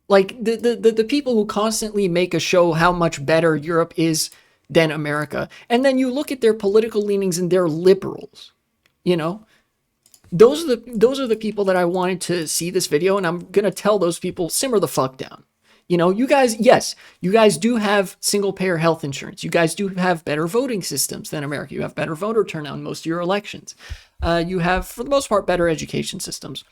Like the people who constantly make a show how much better Europe is than America. And then you look at their political leanings and they're liberals. You know? Those are the people that I wanted to see this video, and I'm going to tell those people, simmer the fuck down. You know, you guys, yes, you guys do have single payer health insurance. You guys do have better voting systems than America. You have better voter turnout in most of your elections. You have, for the most part, better education systems.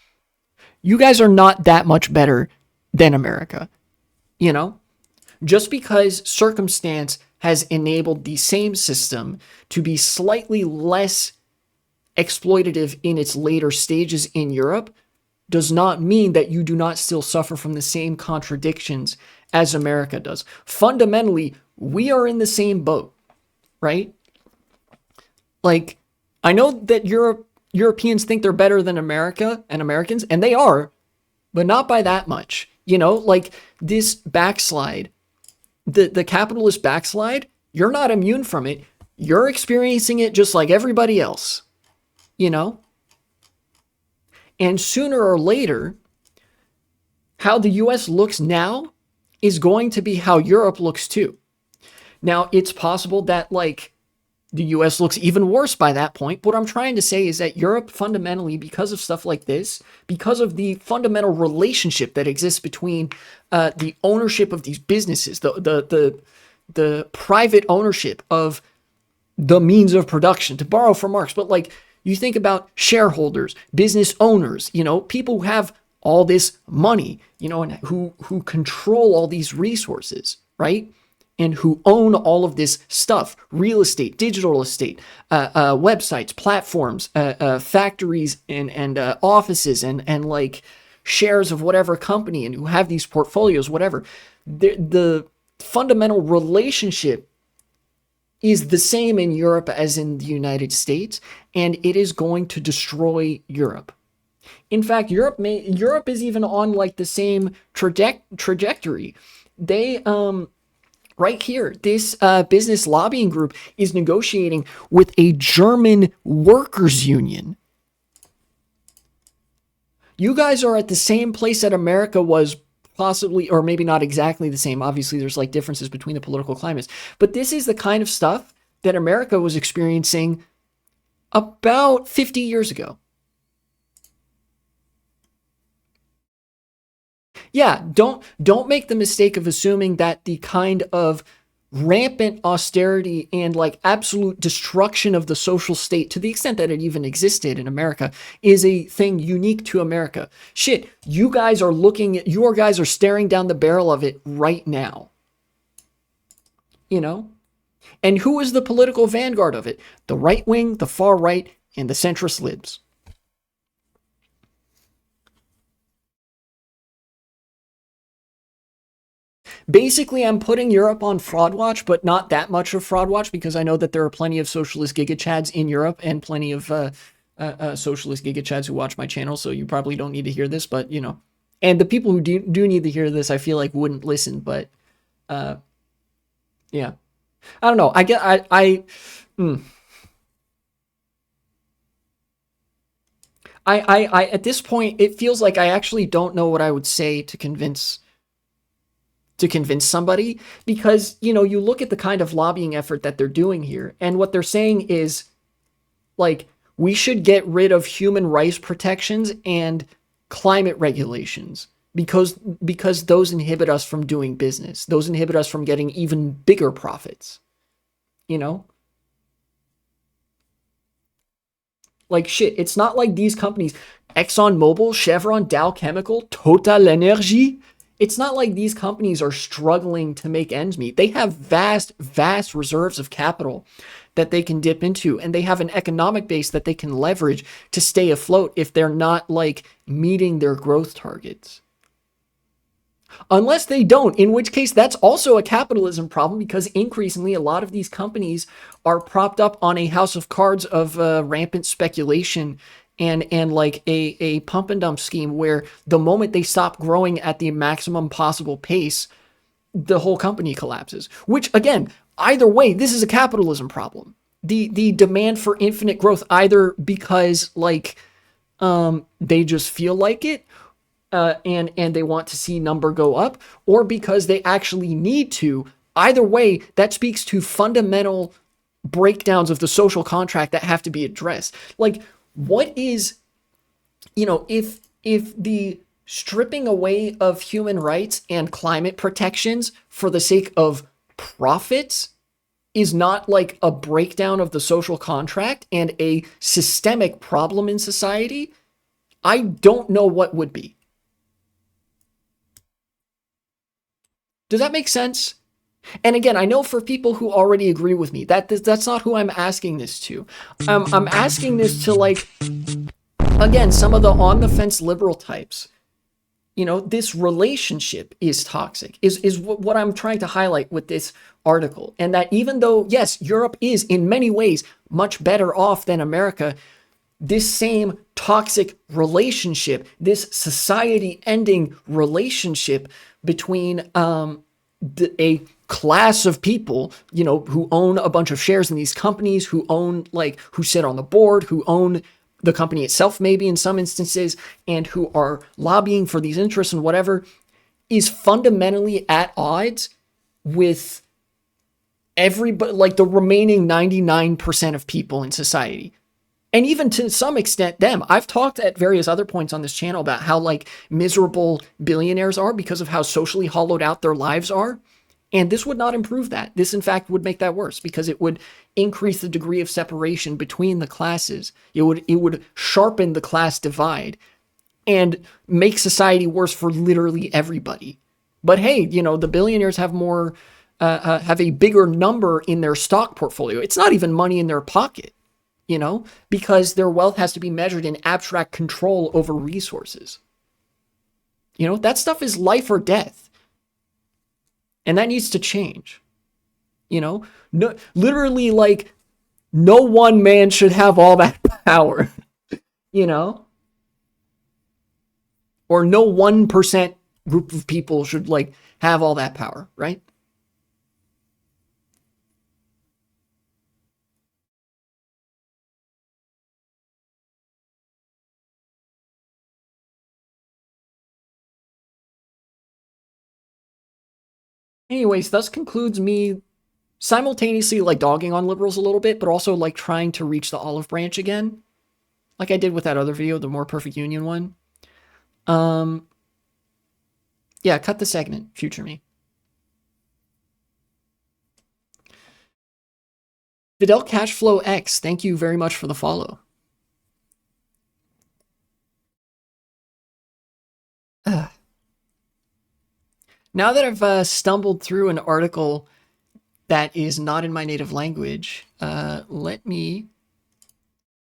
You guys are not that much better than America. You know, just because circumstance has enabled the same system to be slightly less exploitative in its later stages in Europe does not mean that you do not still suffer from the same contradictions as America does. Fundamentally, we are in the same boat, right? Like, I know that Europeans think they're better than America and Americans, and they are, but not by that much. You know, like this backslide, the capitalist backslide, you're not immune from it. You're experiencing it just like everybody else, you know? And sooner or later, how the US looks now is going to be how Europe looks too. Now, it's possible that, like, the US looks even worse by that point. What I'm trying to say is that Europe fundamentally, because of stuff like this, because of the fundamental relationship that exists between the ownership of these businesses, the private ownership of the means of production, to borrow from Marx, but like, you think about shareholders, business owners, you know, people who have all this money, you know, and who control all these resources, right? And who own all of this stuff, real estate, digital estate, websites, platforms, factories, and offices, and like shares of whatever company, and who have these portfolios, whatever. The fundamental relationship is the same in Europe as in the United States, and it is going to destroy Europe. In fact, Europe is even on like the same trajectory. They right here, this business lobbying group is negotiating with a German workers' union. You guys are at the same place that America was, possibly, or maybe not exactly the same. Obviously, there's like differences between the political climates. But this is the kind of stuff that America was experiencing about 50 years ago. Yeah, don't make the mistake of assuming that the kind of rampant austerity and like absolute destruction of the social state, to the extent that it even existed in America, is a thing unique to America. Shit, you guys are staring down the barrel of it right now. You know? And who is the political vanguard of it? The right wing, the far right, and the centrist libs. Basically, I'm putting Europe on fraud watch, but not that much of fraud watch, because I know that there are plenty of socialist gigachads in Europe and plenty of socialist gigachads who watch my channel, so you probably don't need to hear this, but, you know. And the people who do need to hear this, I feel like wouldn't listen, but, yeah. I don't know. I at this point, it feels like I actually don't know what I would say to convince somebody, because, you know, you look at the kind of lobbying effort that they're doing here, and what they're saying is, like, we should get rid of human rights protections and climate regulations because those inhibit us from doing business. Those inhibit us from getting even bigger profits, you know? Like, shit, it's not like these companies, ExxonMobil, Chevron, Dow Chemical, Total Energy, it's not like these companies are struggling to make ends meet. They have vast, vast reserves of capital that they can dip into, and they have an economic base that they can leverage to stay afloat if they're not like meeting their growth targets. Unless they don't, in which case that's also a capitalism problem, because increasingly a lot of these companies are propped up on a house of cards of rampant speculation and like a pump and dump scheme where the moment they stop growing at the maximum possible pace, the whole company collapses. Which again, either way, this is a capitalism problem. The demand for infinite growth, either because like they just feel like it, and they want to see number go up, or because they actually need to. Either way, that speaks to fundamental breakdowns of the social contract that have to be addressed. Like, what is, if the stripping away of human rights and climate protections for the sake of profits is not like a breakdown of the social contract and a systemic problem in society, I don't know what would be. Does that make sense? And again, I know for people who already agree with me, that's not who I'm asking this to. I'm asking this to, like, again, some of the on the fence liberal types. This relationship is toxic, is what I'm trying to highlight with this article. And that even though, yes, Europe is in many ways much better off than America, this same toxic relationship, this society-ending relationship between a class of people, who own a bunch of shares in these companies, who sit on the board, who own the company itself, maybe in some instances, and who are lobbying for these interests and whatever, is fundamentally at odds with everybody, like the remaining 99% of people in society. And even to some extent them. I've talked at various other points on this channel about how like miserable billionaires are because of how socially hollowed out their lives are. And this would not improve that. This, in fact, would make that worse because it would increase the degree of separation between the classes. It would sharpen the class divide and make society worse for literally everybody. But hey, the billionaires have more, have a bigger number in their stock portfolio. It's not even money in their pocket, because their wealth has to be measured in abstract control over resources. That stuff is life or death. And that needs to change. No, literally, like, no one man should have all that power, or no 1% group of people should like have all that power, right? Anyways, thus concludes me simultaneously like dogging on liberals a little bit, but also like trying to reach the olive branch again, like I did with that other video, the More Perfect Union one. Yeah, cut the segment, future me. Fidel Cashflow X, thank you very much for the follow. Now that I've stumbled through an article that is not in my native language, let me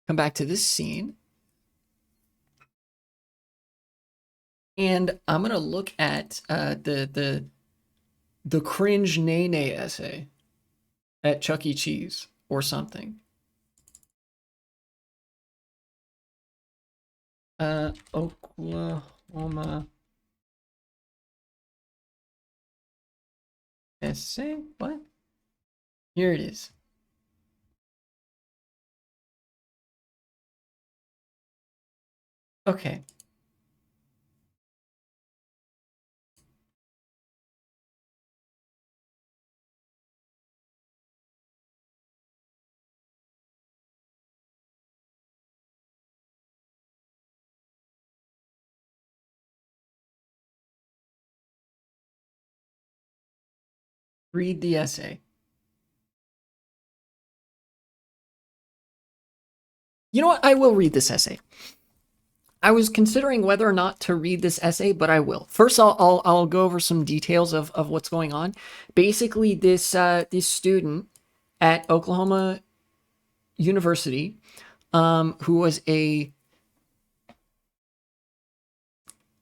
come back to this scene. And I'm going to look at the cringe nay nay essay at Chuck E. Cheese or something. Oklahoma essay? What? Here it is. Okay. Read the essay. You know what? I will read this essay. I was considering whether or not to read this essay, but I will. First, I'll go over some details of what's going on. Basically, this student at Oklahoma University, who was a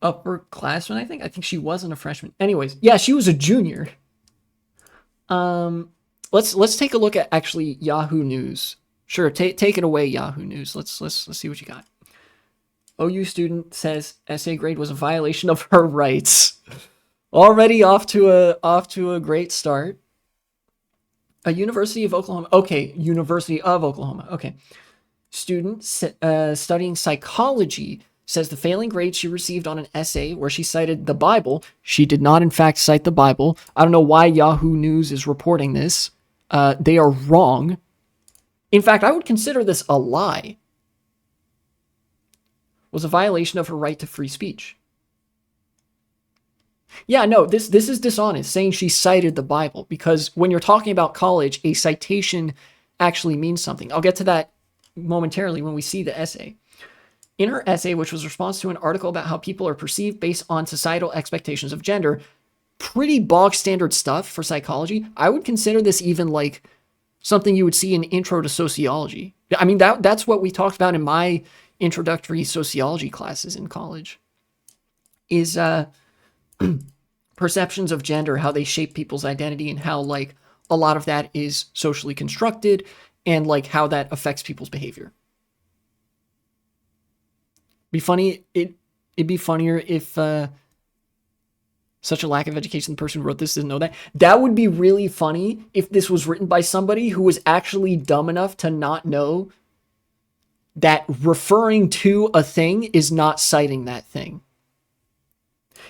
upperclassman, I think. I think she wasn't a freshman. Anyways, yeah, she was a junior. Let's take a look at actually Yahoo News. Sure, take it away, Yahoo News. Let's see what you got. OU student says essay grade was a violation of her rights. Already off to a great start. A University of Oklahoma. Okay, University of Oklahoma. Okay. Student studying psychology says the failing grade she received on an essay where she cited the Bible. She did not, in fact, cite the Bible. I don't know why Yahoo News is reporting this. They are wrong. In fact, I would consider this a lie. Was a violation of her right to free speech. Yeah, no, this is dishonest, saying she cited the Bible, because when you're talking about college, a citation actually means something. I'll get to that momentarily when we see the essay. In her essay, which was a response to an article about how people are perceived based on societal expectations of gender, pretty bog standard stuff for psychology. I would consider this even like something you would see in Intro to Sociology. I mean, that's what we talked about in my introductory sociology classes in college, is perceptions of gender, how they shape people's identity, and how like a lot of that is socially constructed, and like how that affects people's behavior. It'd be funnier if such a lack of education, the person who wrote this didn't know that. That would be really funny if this was written by somebody who was actually dumb enough to not know that referring to a thing is not citing that thing.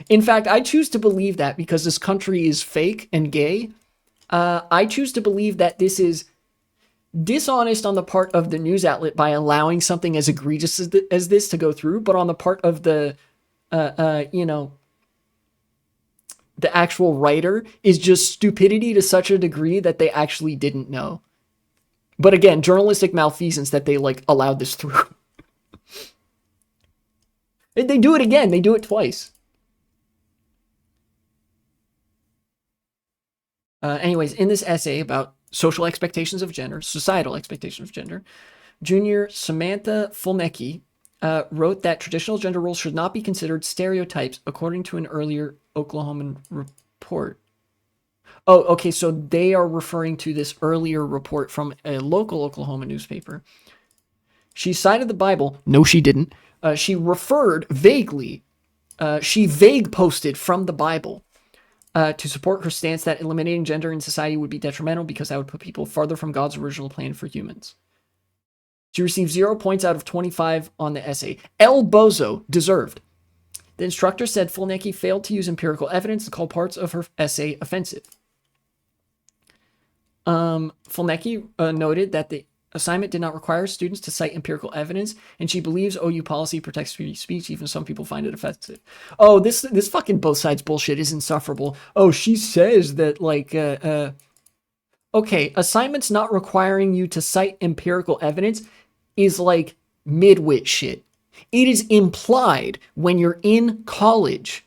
In fact, I choose to believe that because this country is fake and gay. I choose to believe that this is dishonest on the part of the news outlet by allowing something as egregious as this to go through, but on the part of the, the actual writer is just stupidity to such a degree that they actually didn't know. But again, journalistic malfeasance that they like allowed this through. They do it again. They do it twice. Anyways, in this essay about social expectations of gender, societal expectations of gender, junior Samantha Fulnecki wrote that traditional gender roles should not be considered stereotypes according to an earlier Oklahoman report. Oh, okay, so they are referring to this earlier report from a local Oklahoma newspaper. She cited the Bible. No, she didn't. She referred vaguely. She vague posted from the Bible to support her stance that eliminating gender in society would be detrimental because that would put people farther from God's original plan for humans. She received 0 points out of 25 on the essay. El Bozo, deserved. The instructor said Fulnecki failed to use empirical evidence and called parts of her essay offensive. Fulnecki noted that the assignment did not require students to cite empirical evidence, and she believes OU policy protects free speech, even some people find it offensive. Oh, this fucking both sides bullshit is insufferable. Oh, she says that, like, okay, assignments not requiring you to cite empirical evidence is like midwit shit. It is implied when you're in college,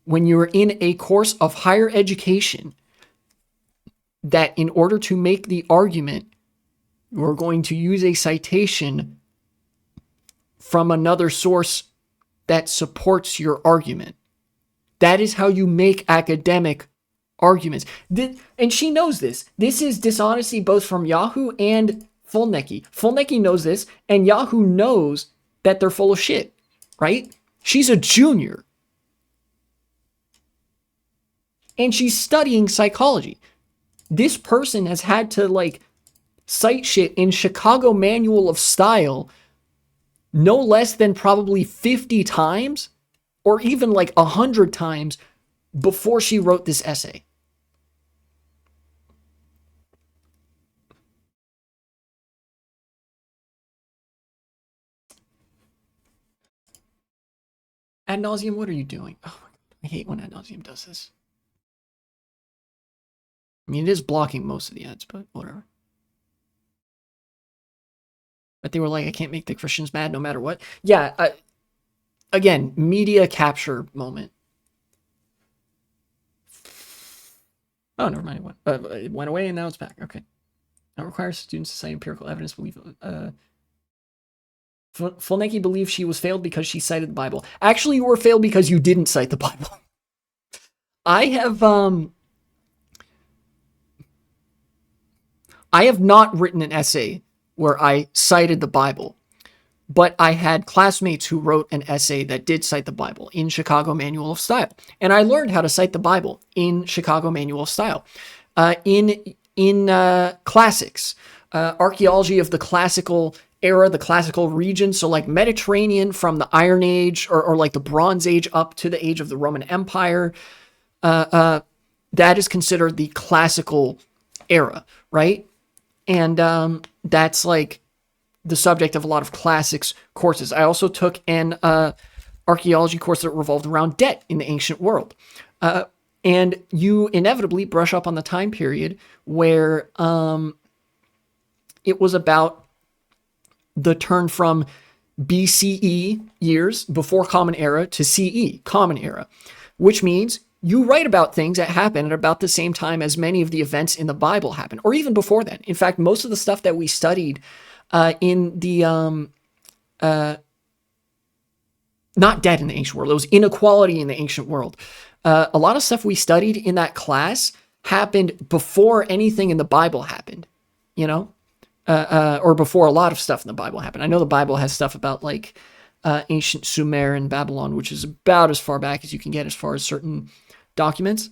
when you're in a course of higher education, that in order to make the argument, you're going to use a citation from another source that supports your argument. That is how you make academic arguments. And she knows this. This is dishonesty both from Yahoo and Fulnecki. Fulnecki knows this, and Yahoo knows that they're full of shit, right? She's a junior. And she's studying psychology. This person has had to, like, cite shit in Chicago Manual of Style no less than probably 50 times or even like 100 times before she wrote this essay. Ad nauseum, what are you doing? Oh my God, I hate when ad nauseum does this. I mean, it is blocking most of the ads, but whatever. But they were like, I can't make the Christians mad no matter what. Yeah, again, media capture moment. Oh, never mind. It went away and now it's back. Okay. That requires students to cite empirical evidence. Believe Fulneki believes she was failed because she cited the Bible. Actually, you were failed because you didn't cite the Bible. I have not written an essay where I cited the Bible, but I had classmates who wrote an essay that did cite the Bible in Chicago Manual of Style, and I learned how to cite the Bible in Chicago Manual of Style. In classics, archaeology of the classical era, the classical region, so like Mediterranean from the Iron Age or like the Bronze Age up to the age of the Roman Empire, that is considered the classical era, right? And that's like the subject of a lot of classics courses. I also took an archaeology course that revolved around debt in the ancient world. And you inevitably brush up on the time period where it was about the turn from BCE years, before Common Era, to CE, Common Era, which means you write about things that happen at about the same time as many of the events in the Bible happen, or even before then. In fact, most of the stuff that we studied in the not debt in the ancient world, it was inequality in the ancient world. A lot of stuff we studied in that class happened before anything in the Bible happened, you know, or before a lot of stuff in the Bible happened. I know the Bible has stuff about like ancient Sumer and Babylon, which is about as far back as you can get as far as certain documents.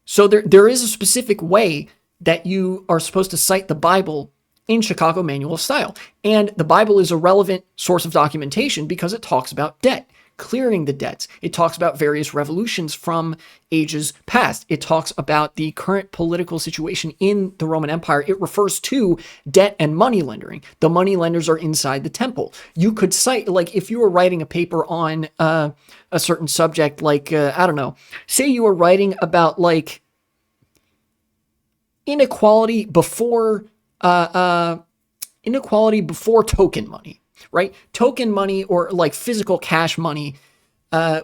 So there is a specific way that you are supposed to cite the Bible in Chicago Manual of Style. And the Bible is a relevant source of documentation because it talks about debt, clearing the debts. It talks about various revolutions from ages past. It talks about the current political situation in the Roman Empire. It refers to debt and money lending. The money lenders are inside the temple. You could cite, like, if you were writing a paper on a certain subject, like, I don't know, say you were writing about, like, inequality before token money, right? Token money, or like physical cash money,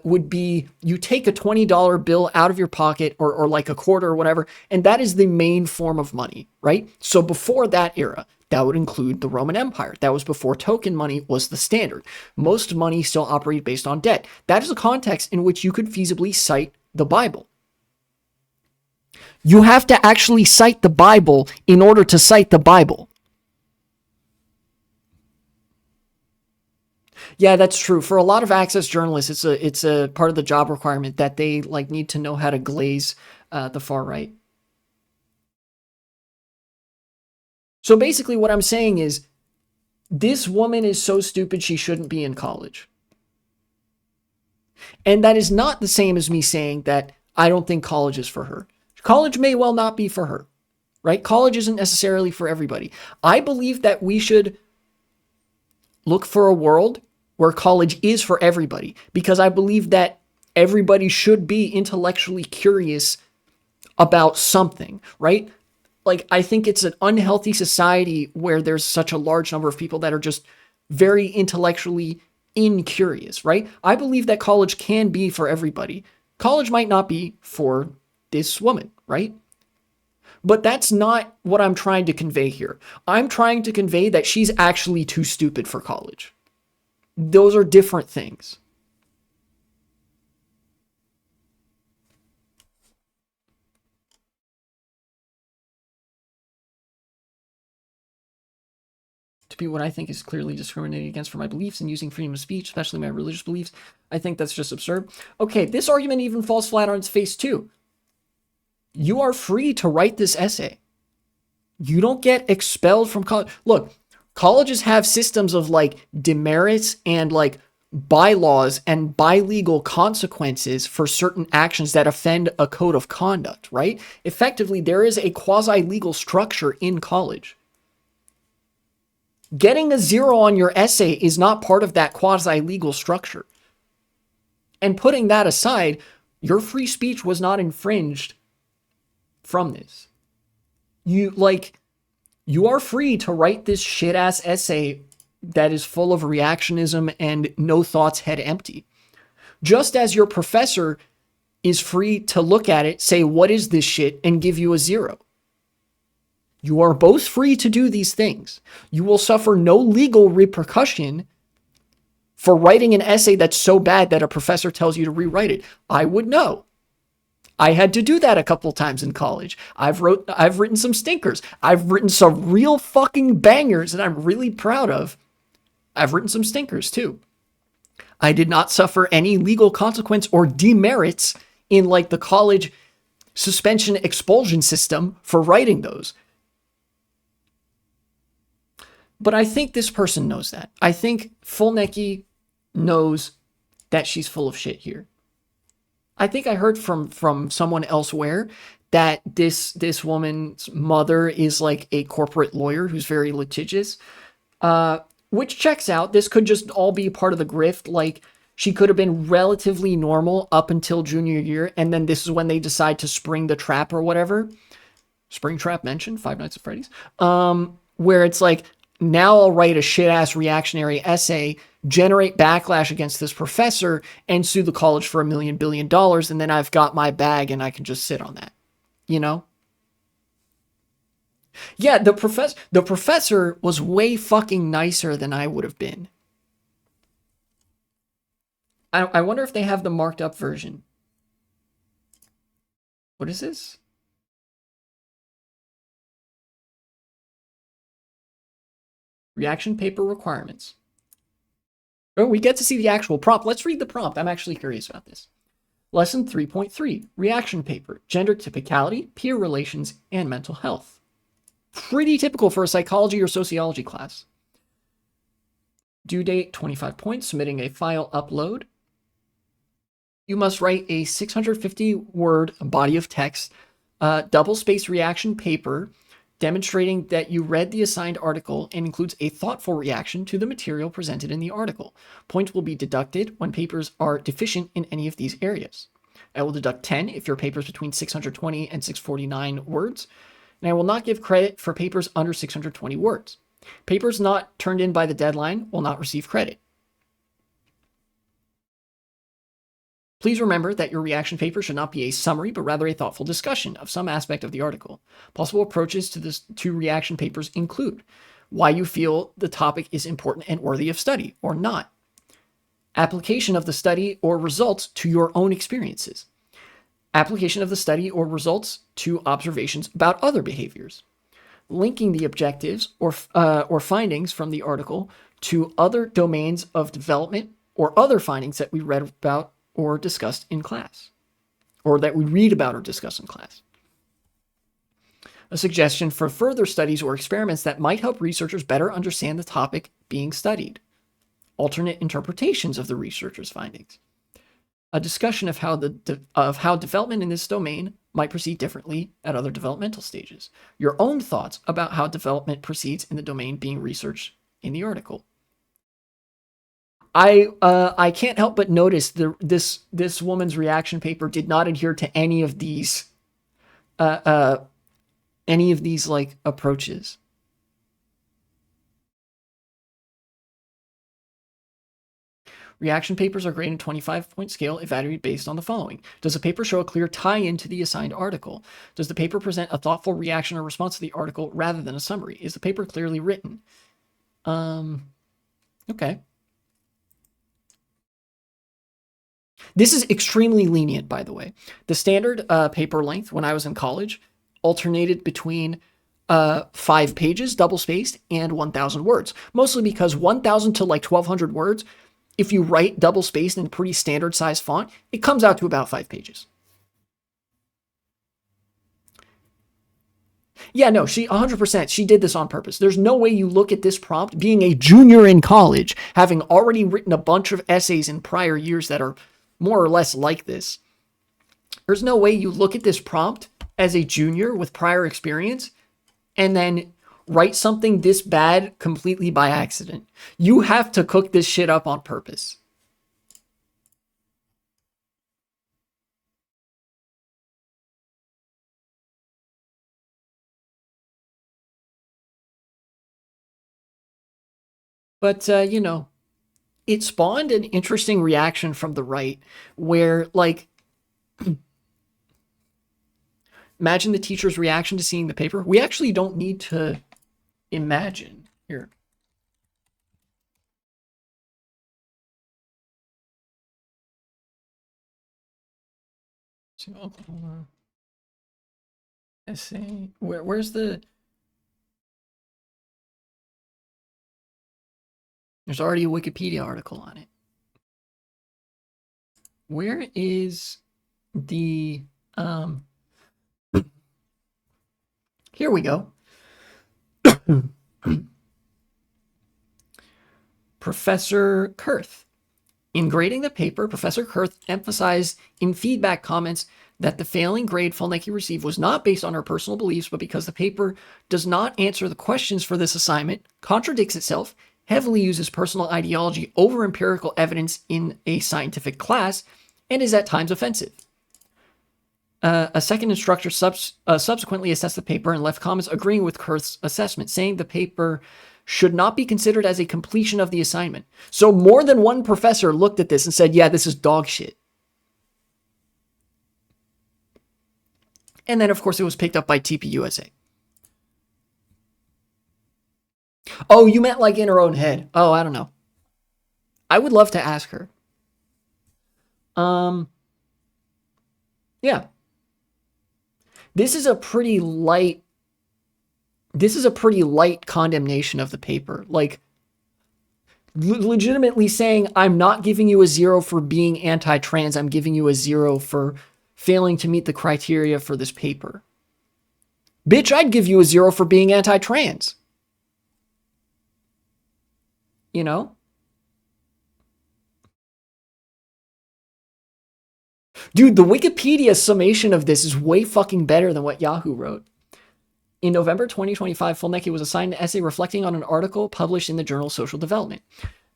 would be you take a $20 bill out of your pocket, or like a quarter or whatever, and that is the main form of money, right? So before that era, that would include the Roman Empire. That was before token money was the standard. Most money still operated based on debt. That is a context in which you could feasibly cite the Bible. You have to actually cite the Bible in order to cite the Bible. Yeah, that's true. For a lot of access journalists, it's a part of the job requirement that they like need to know how to glaze the far right. So basically what I'm saying is, this woman is so stupid she shouldn't be in college. And that is not the same as me saying that I don't think college is for her. College may well not be for her, right? College isn't necessarily for everybody. I believe that we should look for a world where college is for everybody, because I believe that everybody should be intellectually curious about something, right? Like, I think it's an unhealthy society where there's such a large number of people that are just very intellectually incurious, right? I believe that college can be for everybody. College might not be for this woman, right? But that's not what I'm trying to convey here. I'm trying to convey that she's actually too stupid for college. Those are different things. To be what I think is clearly discriminating against for my beliefs and using freedom of speech, especially my religious beliefs, I think that's just absurd. Okay, this argument even falls flat on its face too. You are free to write this essay. You don't get expelled from college. Look, colleges have systems of like demerits and like bylaws and bilegal consequences for certain actions that offend a code of conduct, right? Effectively, there is a quasi-legal structure in college. Getting a 0 on your essay is not part of that quasi-legal structure. And putting that aside, your free speech was not infringed from this. You are free to write this shit ass essay that is full of reactionism and no thoughts, head empty. Just as your professor is free to look at it, say, what is this shit, and give you a 0. You are both free to do these things. You will suffer no legal repercussion for writing an essay that's so bad that a professor tells you to rewrite it. I would know. I had to do that a couple times in college. I've written some stinkers. I've written some real fucking bangers that I'm really proud of. I've written some stinkers too. I did not suffer any legal consequence or demerits in like the college suspension expulsion system for writing those. But I think this person knows that. I think Fullnecki knows that she's full of shit here. I think I heard from someone elsewhere that this woman's mother is like a corporate lawyer who's very litigious, which checks out. This could just all be part of the grift. Like, she could have been relatively normal up until junior year, and then this is when they decide to spring the trap or whatever. Spring trap mentioned, Five Nights at Freddy's. Where it's like, now I'll write a shit-ass reactionary essay, generate backlash against this professor, and sue the college for $1 million billion, and then I've got my bag and I can just sit on that. You know? Yeah, the professor was way fucking nicer than I would have been. I wonder if they have the marked up version. What is this? Reaction paper requirements. Oh, we get to see the actual prompt. Let's read the prompt. I'm actually curious about this. Lesson 3.3, reaction paper, gender typicality, peer relations, and mental health. Pretty typical for a psychology or sociology class. Due date, 25 points, submitting a file upload. You must write a 650-word body of text, double-spaced reaction paper, demonstrating that you read the assigned article and includes a thoughtful reaction to the material presented in the article. Points will be deducted when papers are deficient in any of these areas. I will deduct 10 if your paper is between 620 and 649 words, and I will not give credit for papers under 620 words. Papers not turned in by the deadline will not receive credit. Please remember that your reaction paper should not be a summary, but rather a thoughtful discussion of some aspect of the article. Possible approaches to reaction papers include why you feel the topic is important and worthy of study, or not. Application of the study or results to your own experiences. Application of the study or results to observations about other behaviors. Linking the objectives or findings from the article to other domains of development or other findings that we read about or discussed in class, or that we read about or discuss in class. A suggestion for further studies or experiments that might help researchers better understand the topic being studied. Alternate interpretations of the researcher's findings. A discussion of how development in this domain might proceed differently at other developmental stages. Your own thoughts about how development proceeds in the domain being researched in the article. I can't help but notice this woman's reaction paper did not adhere to any of these like approaches. Reaction papers are graded 25-point scale, evaluated based on the following. Does the paper show a clear tie-in to the assigned article? Does the paper present a thoughtful reaction or response to the article rather than a summary? Is the paper clearly written? Okay. This is extremely lenient, by the way. The standard paper length when I was in college alternated between 5 pages, double-spaced, and 1,000 words. Mostly because 1,000 to like 1,200 words, if you write double-spaced in pretty standard-sized font, it comes out to about 5 pages. Yeah, no, she 100%, she did this on purpose. There's no way you look at this prompt, being a junior in college, having already written a bunch of essays in prior years that are more or less like this. There's no way you look at this prompt as a junior with prior experience and then write something this bad completely by accident. You have to cook this shit up on purpose. But, it spawned an interesting reaction from the right where, like, Imagine the teacher's reaction to seeing the paper. We actually don't need to imagine. Here. So Oklahoma essay. Where's the... There's already a Wikipedia article on it. Where is the... Here we go. Professor Kurth. In grading the paper, Professor Kurth emphasized in feedback comments that the failing grade Fulnecki received was not based on her personal beliefs, but because the paper does not answer the questions for this assignment, contradicts itself, heavily uses personal ideology over empirical evidence in a scientific class, and is at times offensive. A second instructor subsequently assessed the paper and left comments agreeing with Kurth's assessment, saying the paper should not be considered as a completion of the assignment. So more than one professor looked at this and said, yeah, this is dog shit. And then, of course, it was picked up by TPUSA. Oh, you meant like in her own head. Oh, I don't know. I would love to ask her. Yeah. This is a pretty light condemnation of the paper. Like, legitimately saying, I'm not giving you a 0 for being anti-trans. I'm giving you a 0 for failing to meet the criteria for this paper. Bitch, I'd give you a 0 for being anti-trans. You know? Dude, the Wikipedia summation of this is way fucking better than what Yahoo wrote. In November 2025, Fulnecki was assigned an essay reflecting on an article published in the journal Social Development.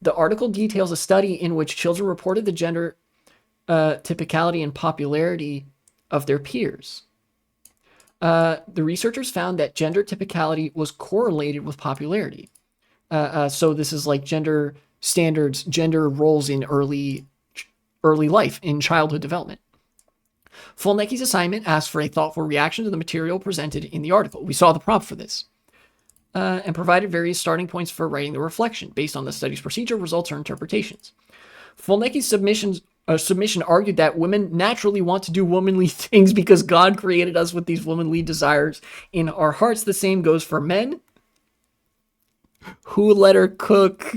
The article details a study in which children reported the gender typicality and popularity of their peers. The researchers found that gender typicality was correlated with popularity. So this is like gender standards, gender roles in early life, in childhood development. Fulnecki's assignment asked for a thoughtful reaction to the material presented in the article. We saw the prompt for this. And provided various starting points for writing the reflection based on the study's procedure, results, or interpretations. Fulnecki's submission argued that women naturally want to do womanly things because God created us with these womanly desires in our hearts. The same goes for men. Who let her cook?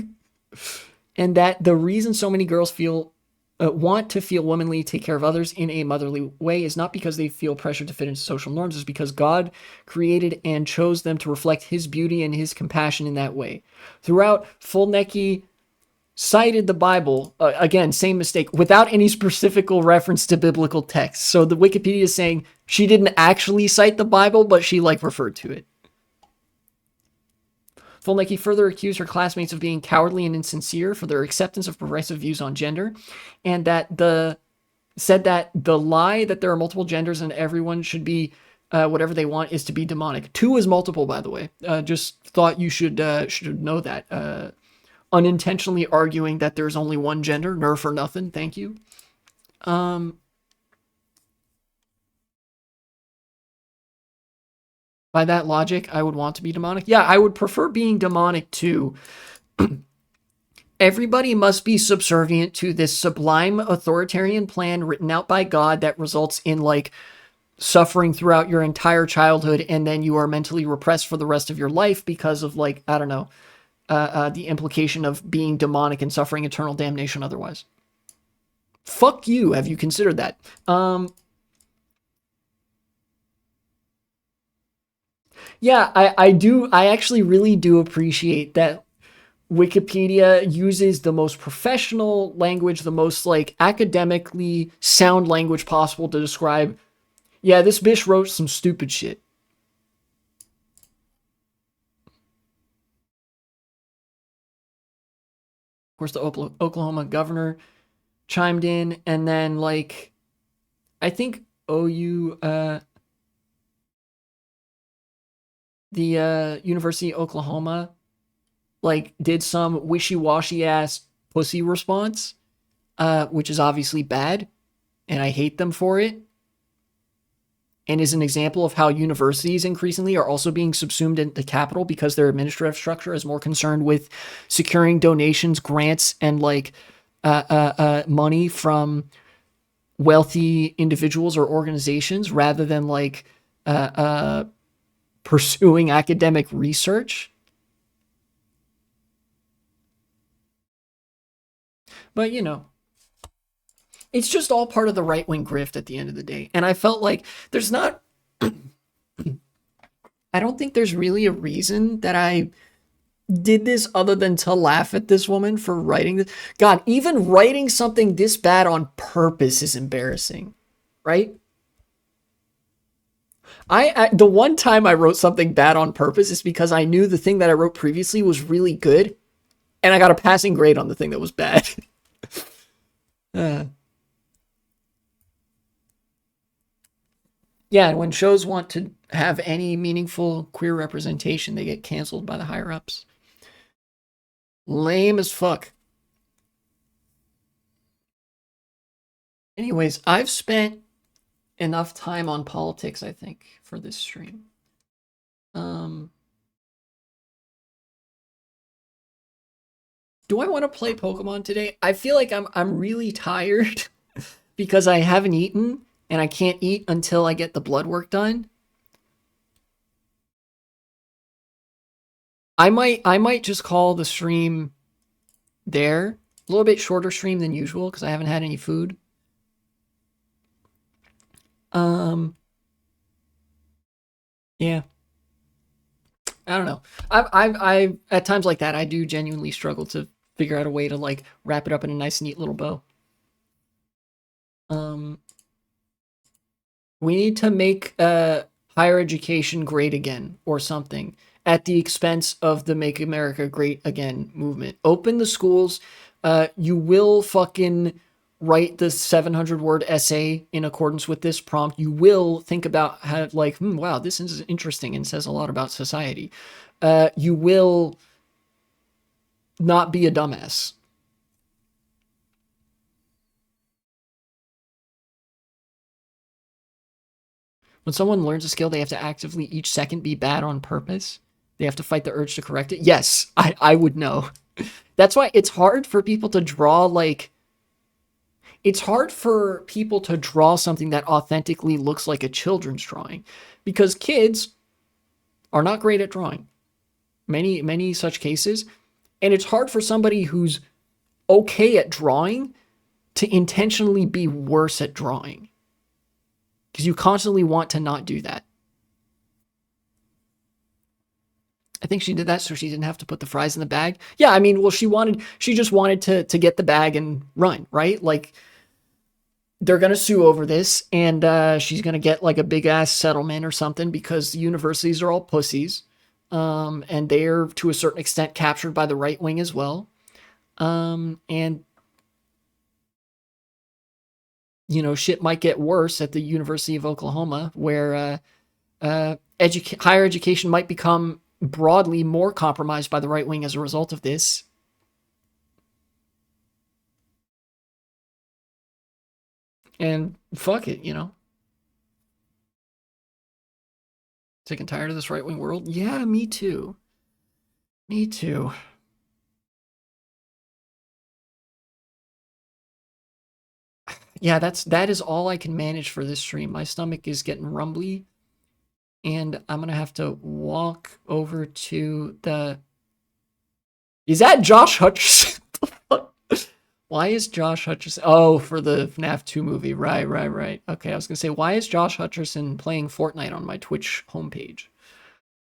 And that the reason so many girls want to feel womanly, take care of others in a motherly way is not because they feel pressure to fit into social norms, it's because God created and chose them to reflect his beauty and his compassion in that way. Throughout, Fulnecki cited the Bible, again, same mistake, without any specific reference to biblical texts. So the Wikipedia is saying she didn't actually cite the Bible, but she referred to it. Fulnecki further accused her classmates of being cowardly and insincere for their acceptance of progressive views on gender, and said that the lie that there are multiple genders and everyone should be whatever they want is to be demonic. 2 is multiple, by the way. Just thought you should know that. Unintentionally arguing that there's only one gender, nerf or nothing. Thank you. By that logic, I would want to be demonic. Yeah, I would prefer being demonic too. Everybody must be subservient to this sublime authoritarian plan written out by God that results in suffering throughout your entire childhood, and then you are mentally repressed for the rest of your life because of I don't know, the implication of being demonic and suffering eternal damnation otherwise. Fuck you. Have you considered that? Yeah, I do. I actually really do appreciate that Wikipedia uses the most professional language, the most academically sound language possible to describe, yeah, this bitch wrote some stupid shit. Of course, the Oklahoma governor chimed in, and then I think OU, the University of Oklahoma, did some wishy-washy ass pussy response, which is obviously bad, and I hate them for it. and is an example of how universities increasingly are also being subsumed into capital because their administrative structure is more concerned with securing donations, grants, and like money from wealthy individuals or organizations rather than like pursuing academic research. But you know, it's just all part of the right wing grift at the end of the day. And I felt like there's not, I don't think there's really a reason that I did this other than to laugh at this woman for writing this. God, even writing something this bad on purpose is embarrassing, right? The one time I wrote something bad on purpose is because I knew the thing that I wrote previously was really good, and I got a passing grade on the thing that was bad. uh, yeah, when shows want to have any meaningful queer representation, they get canceled by the higher ups. Lame as fuck. Anyways, I've spent enough time on politics, I think, for this stream. Um, do I want to play Pokemon today? I feel like I'm really tired because I haven't eaten and I can't eat until I get the blood work done. I might just call the stream there. A little bit shorter stream than usual because I haven't had any food. Yeah. I don't know. I at times like that, I do genuinely struggle to figure out a way to like wrap it up in a nice, neat little bow. Um, we need to make higher education great again or something at the expense of the Make America Great Again movement. Open the schools. You will fucking write the 700-word essay in accordance with this prompt. You will think about how, like, wow, this is interesting and says a lot about society. You will not be a dumbass. When someone learns a skill, they have to actively each second be bad on purpose. They have to fight the urge to correct it. Yes, I would know. That's why it's hard for people to draw like it's hard for people to draw something that authentically looks like a children's drawing because kids are not great at drawing. Many such cases, and it's hard for somebody who's okay at drawing to intentionally be worse at drawing because you constantly want to not do that. I think she did that so she didn't have to put the fries in the bag. Yeah, I mean, well, she just wanted to get the bag and run, right? Like they're gonna sue over this, and she's gonna get like a big ass settlement or something because the universities are all pussies, and they're to a certain extent captured by the right wing as well, and you know shit might get worse at the University of Oklahoma where higher education might become broadly more compromised by the right wing as a result of this. And fuck it, you know. Sick and tired of this right wing world? Yeah, me too. Me too. Yeah, that is all I can manage for this stream. My stomach is getting rumbly, and I'm gonna have to walk over to the. Is that Josh Hutcherson? Why is Josh Hutcherson? Oh, for the FNAF 2 movie. Right. Okay, I was gonna say, why is Josh Hutcherson playing Fortnite on my Twitch homepage?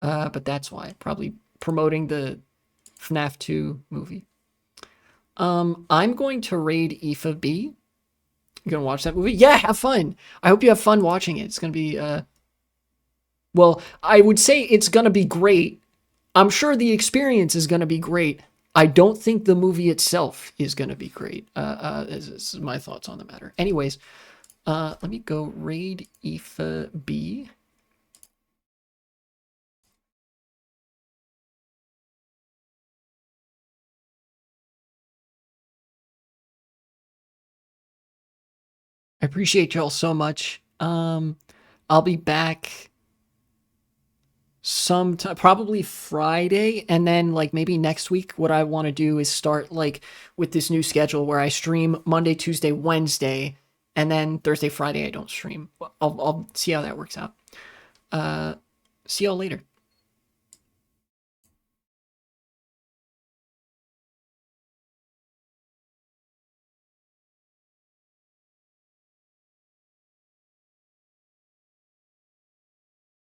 But that's why. Probably promoting the FNAF 2 movie. I'm going to raid Aoife B. You gonna watch that movie? Yeah, have fun. I hope you have fun watching it. It's gonna be well, I would say it's gonna be great. I'm sure the experience is gonna be great. I don't think the movie itself is gonna be great. This is my thoughts on the matter. Anyways, let me go raid Aoife B. I appreciate y'all so much. I'll be back sometime, probably Friday, and then like maybe next week. What I want to do is start like with this new schedule where I stream Monday, Tuesday, Wednesday, and then Thursday, Friday I don't stream. I'll see how that works out. See y'all later.